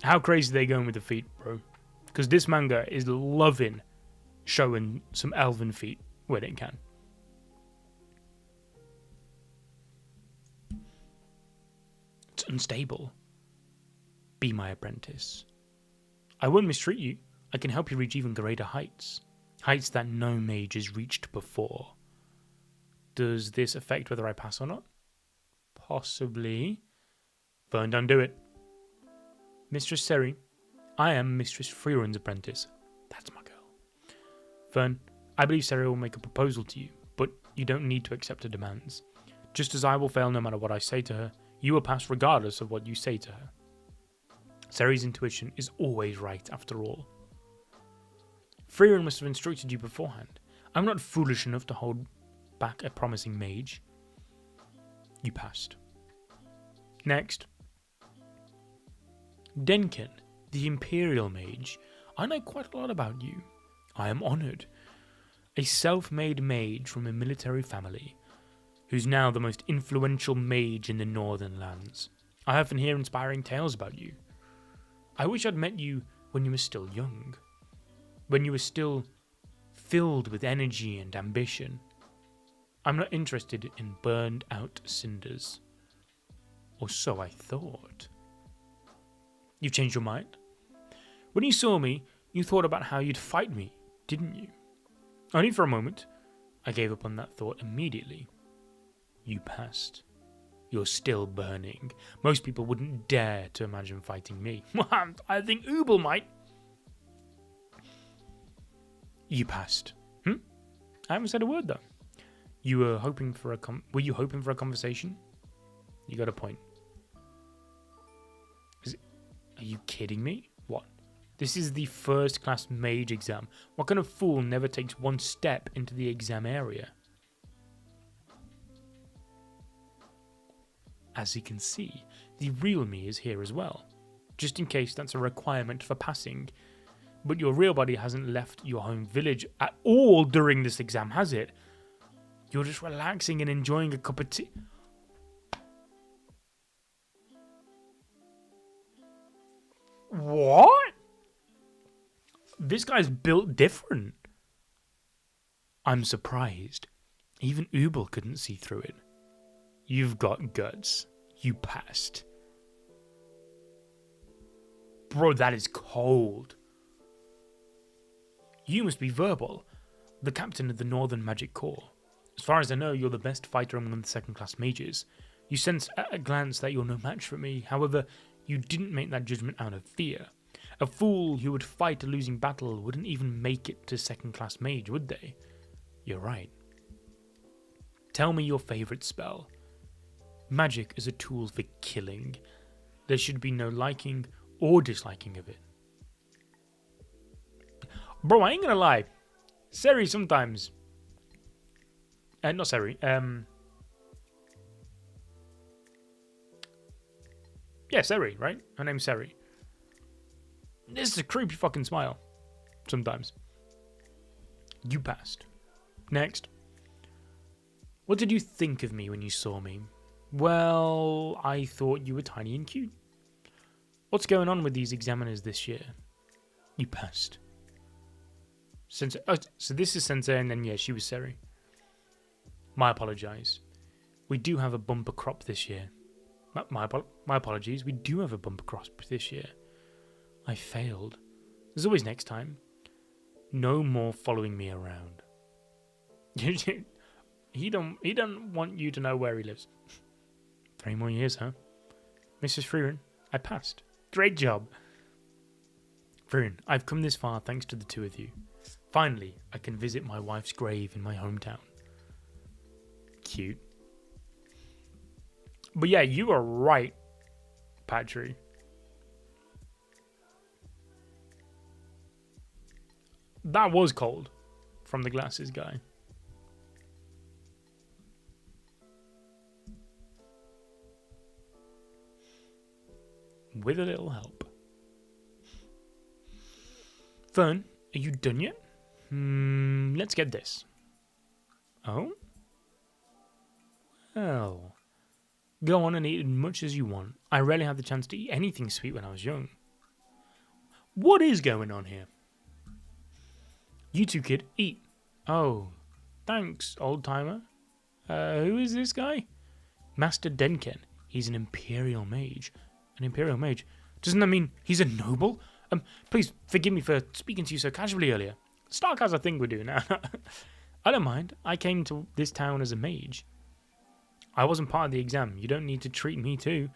How crazy are they going with the feet, bro? Because this manga is loving showing some elven feet when it can. It's unstable. Be my apprentice. I won't mistreat you. I can help you reach even greater heights. Heights that no mage has reached before. Does this affect whether I pass or not? Possibly. Fern, don't do it. Mistress Seri, I am Mistress Frieren's apprentice. That's my girl. Fern, I believe Seri will make a proposal to you, but you don't need to accept her demands. Just as I will fail no matter what I say to her, you will pass regardless of what you say to her. Seri's intuition is always right, after all. Frieren must have instructed you beforehand. I'm not foolish enough to hold back a promising mage. You passed. Next. Denken, the Imperial Mage. I know quite a lot about you. I am honoured. A self-made mage from a military family, who's now the most influential mage in the Northern Lands. I often hear inspiring tales about you. I wish I'd met you when you were still young. When you were still filled with energy and ambition. I'm not interested in burned out cinders. Or so I thought. You've changed your mind? When you saw me, you thought about how you'd fight me, didn't you? Only for a moment. I gave up on that thought immediately. You passed. You're still burning. Most people wouldn't dare to imagine fighting me. I think Ubel might. You passed. I haven't said a word though. You were hoping for were you hoping for a conversation? You got a point. Are you kidding me? What? This is the first class mage exam. What kind of fool never takes one step into the exam area? As you can see, the real me is here as well. Just in case that's a requirement for passing. But your real body hasn't left your home village at all during this exam, has it? You're just relaxing and enjoying a cup of tea. What? This guy's built different. I'm surprised. Even Ubel couldn't see through it. You've got guts. You passed. Bro, that is cold. You must be Verbal, the captain of the Northern Magic Corps. As far as I know, you're the best fighter among the second-class mages. You sense at a glance that you're no match for me. However, you didn't make that judgment out of fear. A fool who would fight a losing battle wouldn't even make it to second-class mage, would they? You're right. Tell me your favourite spell. Magic is a tool for killing. There should be no liking or disliking of it. Bro, I ain't gonna lie. Seri sometimes. Not Seri. Yeah, Seri, right? Her name's Seri. This is a creepy fucking smile. Sometimes. You passed. Next. What did you think of me when you saw me? Well, I thought you were tiny and cute. What's going on with these examiners this year? You passed. Sensei, so this is Sensei, and then yeah, she was Seri. My apologies. We do have a bumper crop this year. My apologies. We do have a bumper crop this year. I failed. There's always next time. No more following me around. He don't want you to know where he lives. 3 more years, huh? Mrs. Frieren, I passed. Great job. Frieren, I've come this far thanks to the two of you. Finally, I can visit my wife's grave in my hometown. Cute. But yeah, you are right, Patry. That was cold from the glasses guy. with a little help. Fern, are you done yet? Let's get this. Oh? Well, go on and eat as much as you want. I rarely had the chance to eat anything sweet when I was young. What is going on here? You two, kid, eat. Oh, thanks, old timer. Who is this guy? Master Denken. He's an Imperial Mage. An Imperial Mage? Doesn't that mean he's a noble? Please forgive me for speaking to you so casually earlier. Stark has a thing we're doing now. I don't mind. I came to this town as a mage. I wasn't part of the exam. You don't need to treat me too.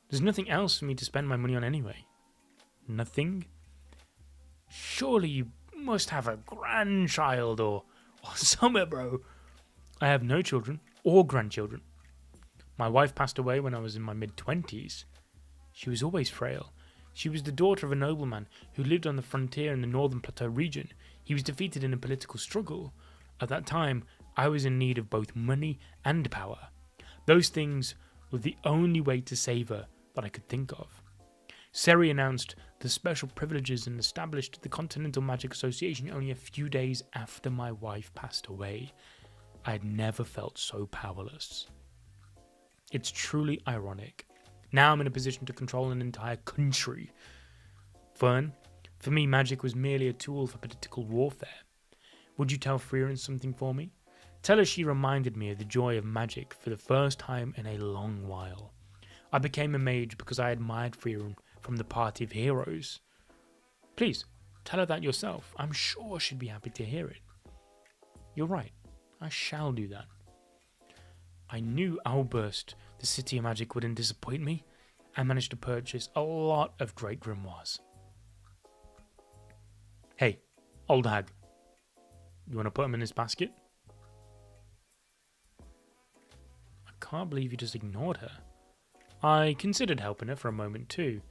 There's nothing else for me to spend my money on anyway. Nothing? Surely you must have a grandchild or something, bro. I have no children or grandchildren. My wife passed away when I was in my mid-20s. She was always frail. She was the daughter of a nobleman who lived on the frontier in the northern plateau region. He was defeated in a political struggle. At that time, I was in need of both money and power. Those things were the only way to save her that I could think of. Seri announced the special privileges and established the Continental Magic Association only a few days after my wife passed away. I had never felt so powerless. It's truly ironic. Now I'm in a position to control an entire country. Fern, for me magic was merely a tool for political warfare. Would you tell Frieren something for me? Tell her she reminded me of the joy of magic for the first time in a long while. I became a mage because I admired Frieren from the party of heroes. Please, tell her that yourself. I'm sure she'd be happy to hear it. You're right. I shall do that. I knew Owlburst, the City of Magic, wouldn't disappoint me. I managed to purchase a lot of great grimoires. Hey, old hag. You want to put him in this basket? I can't believe you just ignored her. I considered helping her for a moment too.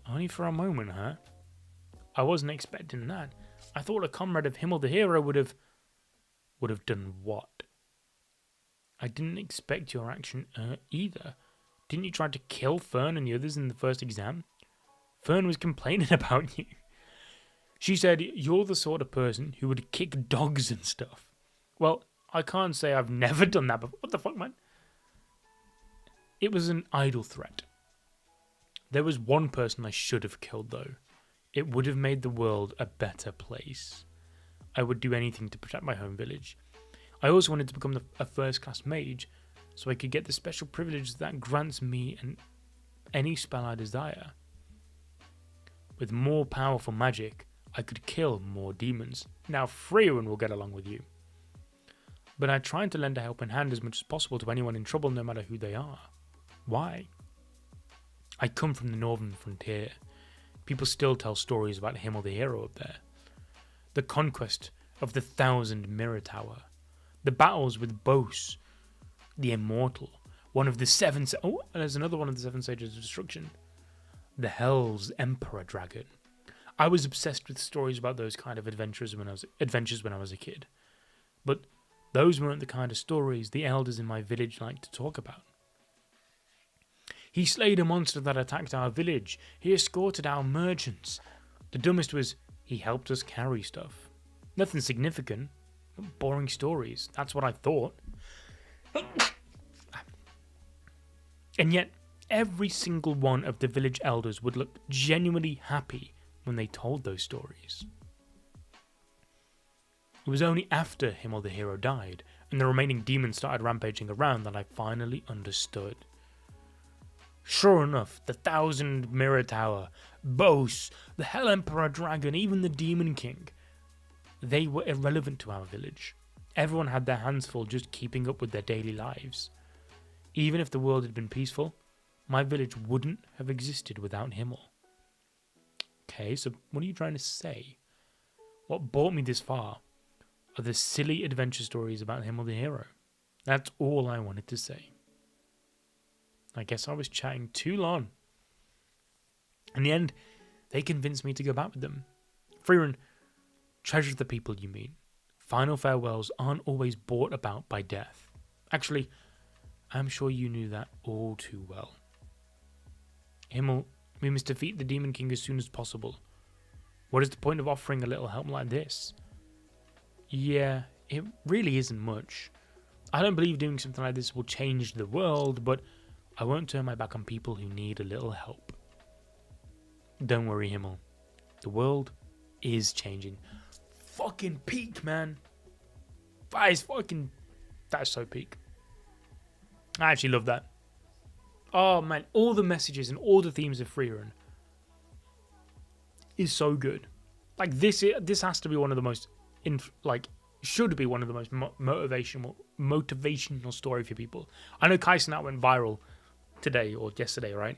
Only for a moment, huh? I wasn't expecting that. I thought a comrade of Himmel the hero would have done what? I didn't expect your action either. Didn't you try to kill Fern and the others in the first exam? Fern was complaining about you. She said you're the sort of person who would kick dogs and stuff. Well, I can't say I've never done that before. What the fuck, man? It was an idle threat. There was one person I should have killed, though. It would have made the world a better place. I would do anything to protect my home village. I also wanted to become a first-class mage, so I could get the special privilege that grants me any spell I desire. With more powerful magic, I could kill more demons. Now Frieren will get along with you. But I tried to lend a helping hand as much as possible to anyone in trouble, no matter who they are. Why? I come from the northern frontier. People still tell stories about Himmel the hero up there. The conquest of the 1,000 Mirror Tower. The battles with Bose, the Immortal. One of the seven... Oh, there's another one of the 7 Sages of Destruction. The Hell's Emperor Dragon. I was obsessed with stories about those kind of adventures when I was a kid. But those weren't the kind of stories the elders in my village liked to talk about. He slayed a monster that attacked our village. He escorted our merchants. The dumbest was he helped us carry stuff. Nothing significant. Boring stories. That's what I thought. And yet, every single one of the village elders would look genuinely happy when they told those stories. It was only after Himmel the hero died, and the remaining demons started rampaging around, that I finally understood. Sure enough, the 1,000 Mirror Tower, Bose, the Hell Emperor Dragon, even the Demon King, they were irrelevant to our village. Everyone had their hands full just keeping up with their daily lives. Even if the world had been peaceful, my village wouldn't have existed without Himmel. Okay, so what are you trying to say? What brought me this far are the silly adventure stories about Himmel the hero. That's all I wanted to say. I guess I was chatting too long. In the end, they convinced me to go back with them. Frieren, treasure the people you meet. Final farewells aren't always brought about by death. Actually, I'm sure you knew that all too well. Himmel We must defeat the Demon King as soon as possible. What is the point of offering a little help like this? Yeah, it really isn't much. I don't believe doing something like this will change the world, but I won't turn my back on people who need a little help. Don't worry, Himmel. The world is changing. Fucking peak, man. That is so peak. I actually love that. Oh man, all the messages and all the themes of Frieren is so good. Like this has to be one of the most should be one of the most motivational story for people. I know Kaisenat went viral today or yesterday, right?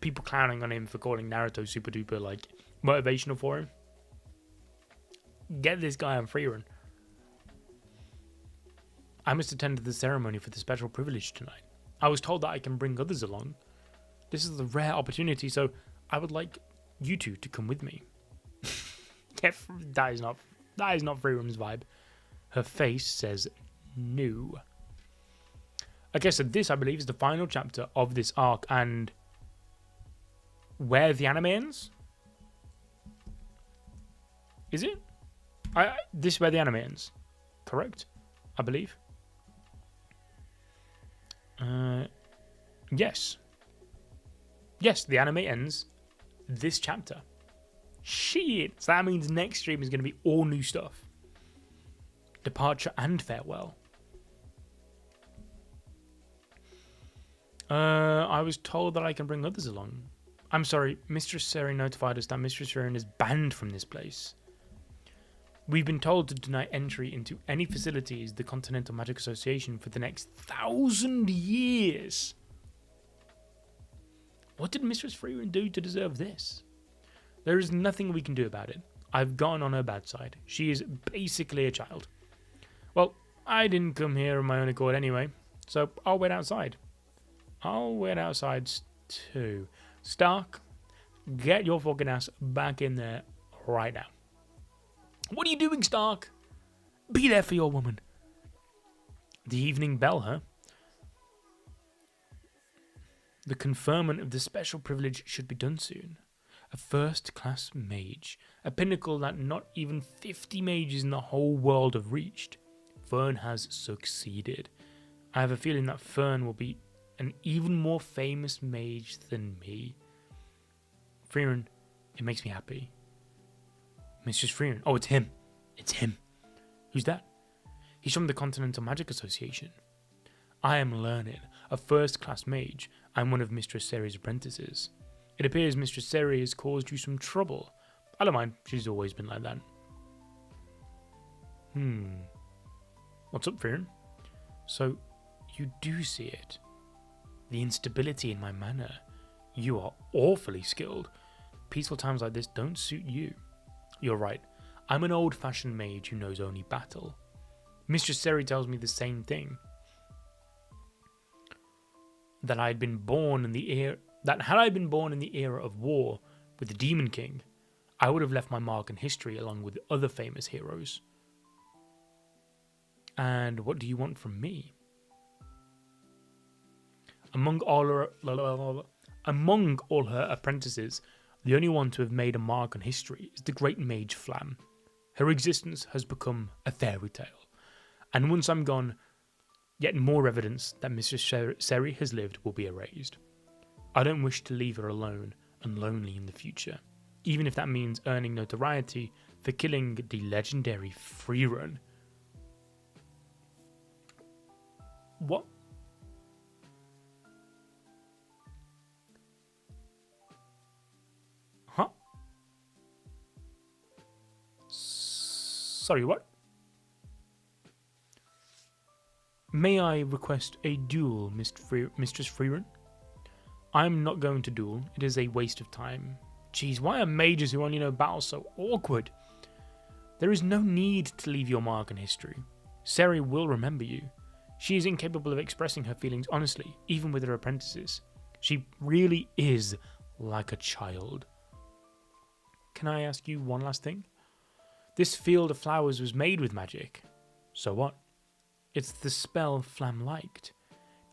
People clowning on him for calling Naruto super duper like motivational for him. Get this guy on Frieren. I must attend the ceremony for the special privilege tonight. I was told that I can bring others along. This is a rare opportunity, so I would like you two to come with me. Yeah, that is not Frieren's vibe. Her face says no. Okay, so this, I believe, is the final chapter of this arc, and where the anime ends? Is it? This is where the anime ends. Correct? I believe. Yes. Yes, the anime ends this chapter. Shit! So that means next stream is going to be all new stuff. Departure and farewell. I was told that I can bring others along. I'm sorry, Mistress Seri notified us that Mistress Frieren is banned from this place. We've been told to deny entry into any facilities the Continental Magic Association for the next 1,000 years. What did Mistress Frieren do to deserve this? There is nothing we can do about it. I've gone on her bad side. She is basically a child. Well, I didn't come here on my own accord anyway, so I'll wait outside. I'll wait outside too. Stark, get your fucking ass back in there right now. What are you doing, Stark? Be there for your woman. The evening bell, huh? The conferment of the special privilege should be done soon. A first-class mage, a pinnacle that not even 50 mages in the whole world have reached. Fern has succeeded. I have a feeling that Fern will be an even more famous mage than me. Frieren, it makes me happy. Mistress Frieren. Oh, it's him. It's him. Who's that? He's from the Continental Magic Association. I am learned, a first-class mage. I'm one of Mistress Seri's apprentices. It appears Mistress Seri has caused you some trouble. I don't mind. She's always been like that. What's up, Frieren? So, you do see it. The instability in my manner. You are awfully skilled. Peaceful times like this don't suit you. You're right. I'm an old-fashioned mage who knows only battle. Mistress Seri tells me the same thing. That had I been born in the era of war with the Demon King, I would have left my mark in history along with other famous heroes. And what do you want from me? Among all her apprentices, the only one to have made a mark on history is the great mage Flam. Her existence has become a fairy tale, and once I'm gone, yet more evidence that Mistress Seri has lived will be erased. I don't wish to leave her alone and lonely in the future, even if that means earning notoriety for killing the legendary Frieren. What? Huh? Sorry, what? May I request a duel, Mistress Frieren? I'm not going to duel. It is a waste of time. Jeez, why are mages who only know battle so awkward? There is no need to leave your mark in history. Seri will remember you. She is incapable of expressing her feelings honestly, even with her apprentices. She really is like a child. Can I ask you one last thing? This field of flowers was made with magic. So what? It's the spell Flam liked.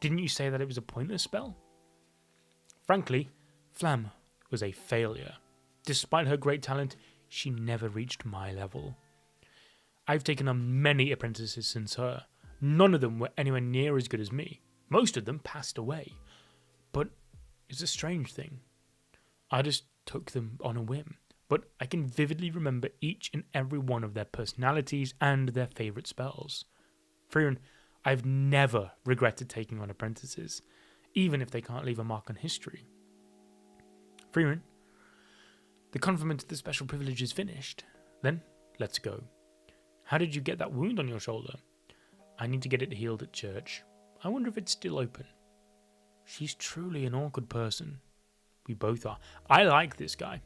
Didn't you say that it was a pointless spell? Frankly, Flam was a failure. Despite her great talent, she never reached my level. I've taken on many apprentices since her. None of them were anywhere near as good as me. Most of them passed away. But it's a strange thing. I just took them on a whim. But I can vividly remember each and every one of their personalities and their favourite spells. Frieren, I've never regretted taking on apprentices, even if they can't leave a mark on history. Frieren, the conferment of the special privilege is finished. Then, let's go. How did you get that wound on your shoulder? I need to get it healed at church. I wonder if it's still open. She's truly an awkward person. We both are. I like this guy.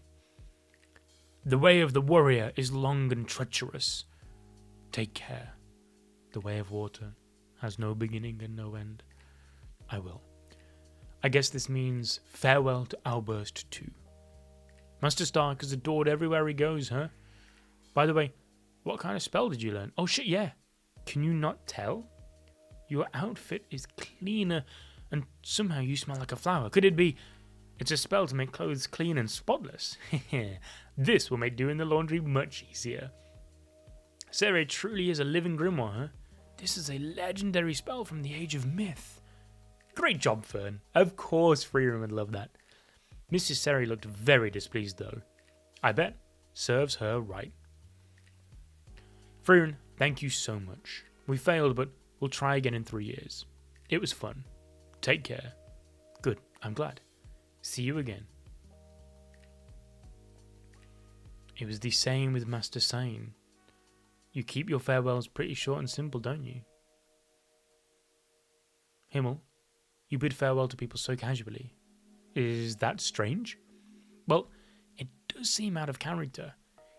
The way of the warrior is long and treacherous. Take care. The way of water has no beginning and no end. I will. I guess this means farewell to Outburst 2. Master Stark is adored everywhere he goes, huh? By the way, what kind of spell did you learn? Oh shit, yeah. Can you not tell? Your outfit is cleaner and somehow you smell like a flower. Could it be... It's a spell to make clothes clean and spotless. This will make doing the laundry much easier. Sere truly is a living grimoire, huh? This is a legendary spell from the Age of Myth. Great job, Fern. Of course Frieren would love that. Mrs. Sere looked very displeased, though. I bet. Serves her right. Frieren, thank you so much. We failed, but we'll try again in 3 years. It was fun. Take care. Good, I'm glad. See you again. It was the same with Master Sane. You keep your farewells pretty short and simple, don't you? Himmel, you bid farewell to people so casually. Is that strange? Well, it does seem out of character.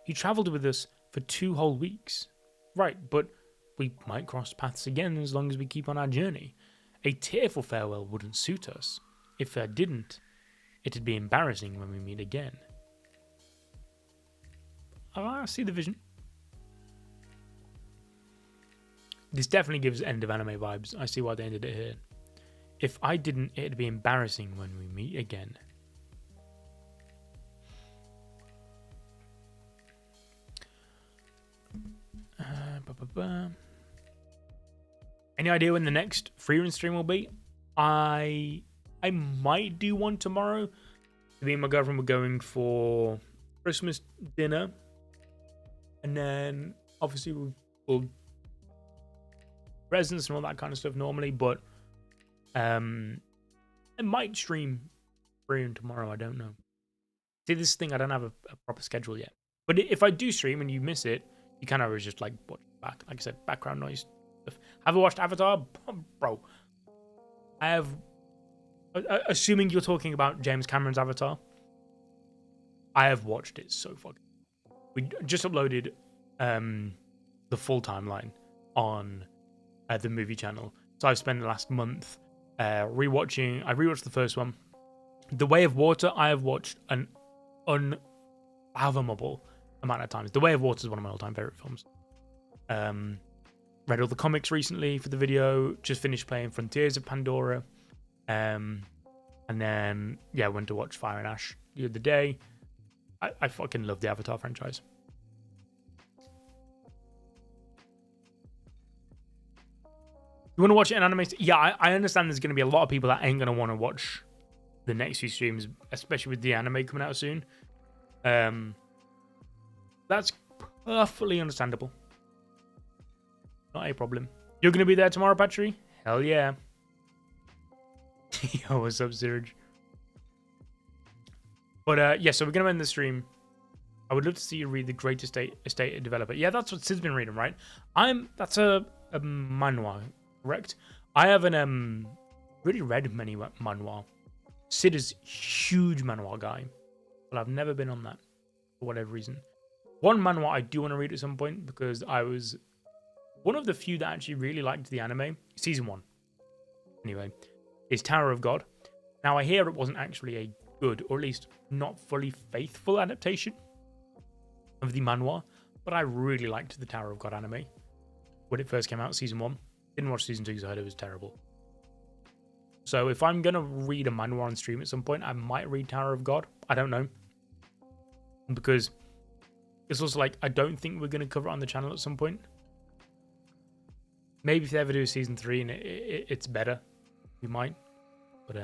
You travelled with us for 2 whole weeks. Right, but we might cross paths again as long as we keep on our journey. A tearful farewell wouldn't suit us. If I didn't, it'd be embarrassing when we meet again. I see the vision. This definitely gives end of anime vibes. I see why they ended it here. If I didn't, it'd be embarrassing when we meet again. Any idea when the next Frieren stream will be? I might do one tomorrow. Me and my girlfriend were going for Christmas dinner. And then, obviously, we'll presents and all that kind of stuff normally. But I might stream Frieren tomorrow. I don't know. See, this thing, I don't have a proper schedule yet. But if I do stream and you miss it, you kind of just like watch back. Like I said, background noise stuff. Have you watched Avatar? Bro. I have... Assuming you're talking about James Cameron's Avatar, I have watched it so fucking. We just uploaded the full timeline on the movie channel, so I've spent the last month rewatching. I rewatched the first one, The Way of Water. I have watched an unfathomable amount of times. The Way of Water is one of my all-time favorite films. Read all the comics recently for the video. Just finished playing Frontiers of Pandora. And then, yeah, went to watch Fire and Ash the other day. I fucking love the Avatar franchise. You want to watch it in anime? Yeah, I understand there's going to be a lot of people that ain't going to want to watch the next few streams, especially with the anime coming out soon. That's perfectly understandable. Not a problem. You're going to be there tomorrow, Patry? Hell yeah. Yo, what's up, Surge? But yeah, so we're gonna end the stream. I would love to see you read The Great Estate Developer. Yeah, that's what Sid's been reading, right? That's a manhwa, correct? I haven't really read many manhwa. Sid is huge manhwa guy, but I've never been on that for whatever reason. One manhwa I do want to read at some point because I was one of the few that actually really liked the anime. Season 1. Anyway. Is Tower of God. Now, I hear it wasn't actually a good, or at least not fully faithful adaptation of the manhwa, but I really liked the Tower of God anime when it first came out, Season 1. Didn't watch Season 2 because I heard it was terrible. So if I'm going to read a manhwa on stream at some point, I might read Tower of God. I don't know. Because it's also like, I don't think we're going to cover it on the channel at some point. Maybe if they ever do a season 3 and it's better, we might. But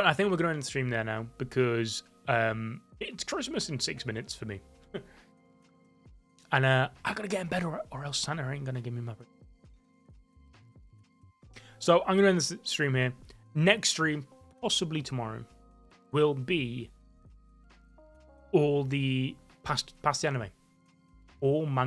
I think we're going to end the stream there now because it's Christmas in 6 minutes for me. And I got to get in bed or else Santa ain't going to give me my present. So I'm going to end this stream here. Next stream, possibly tomorrow, will be all the past the anime. All manga.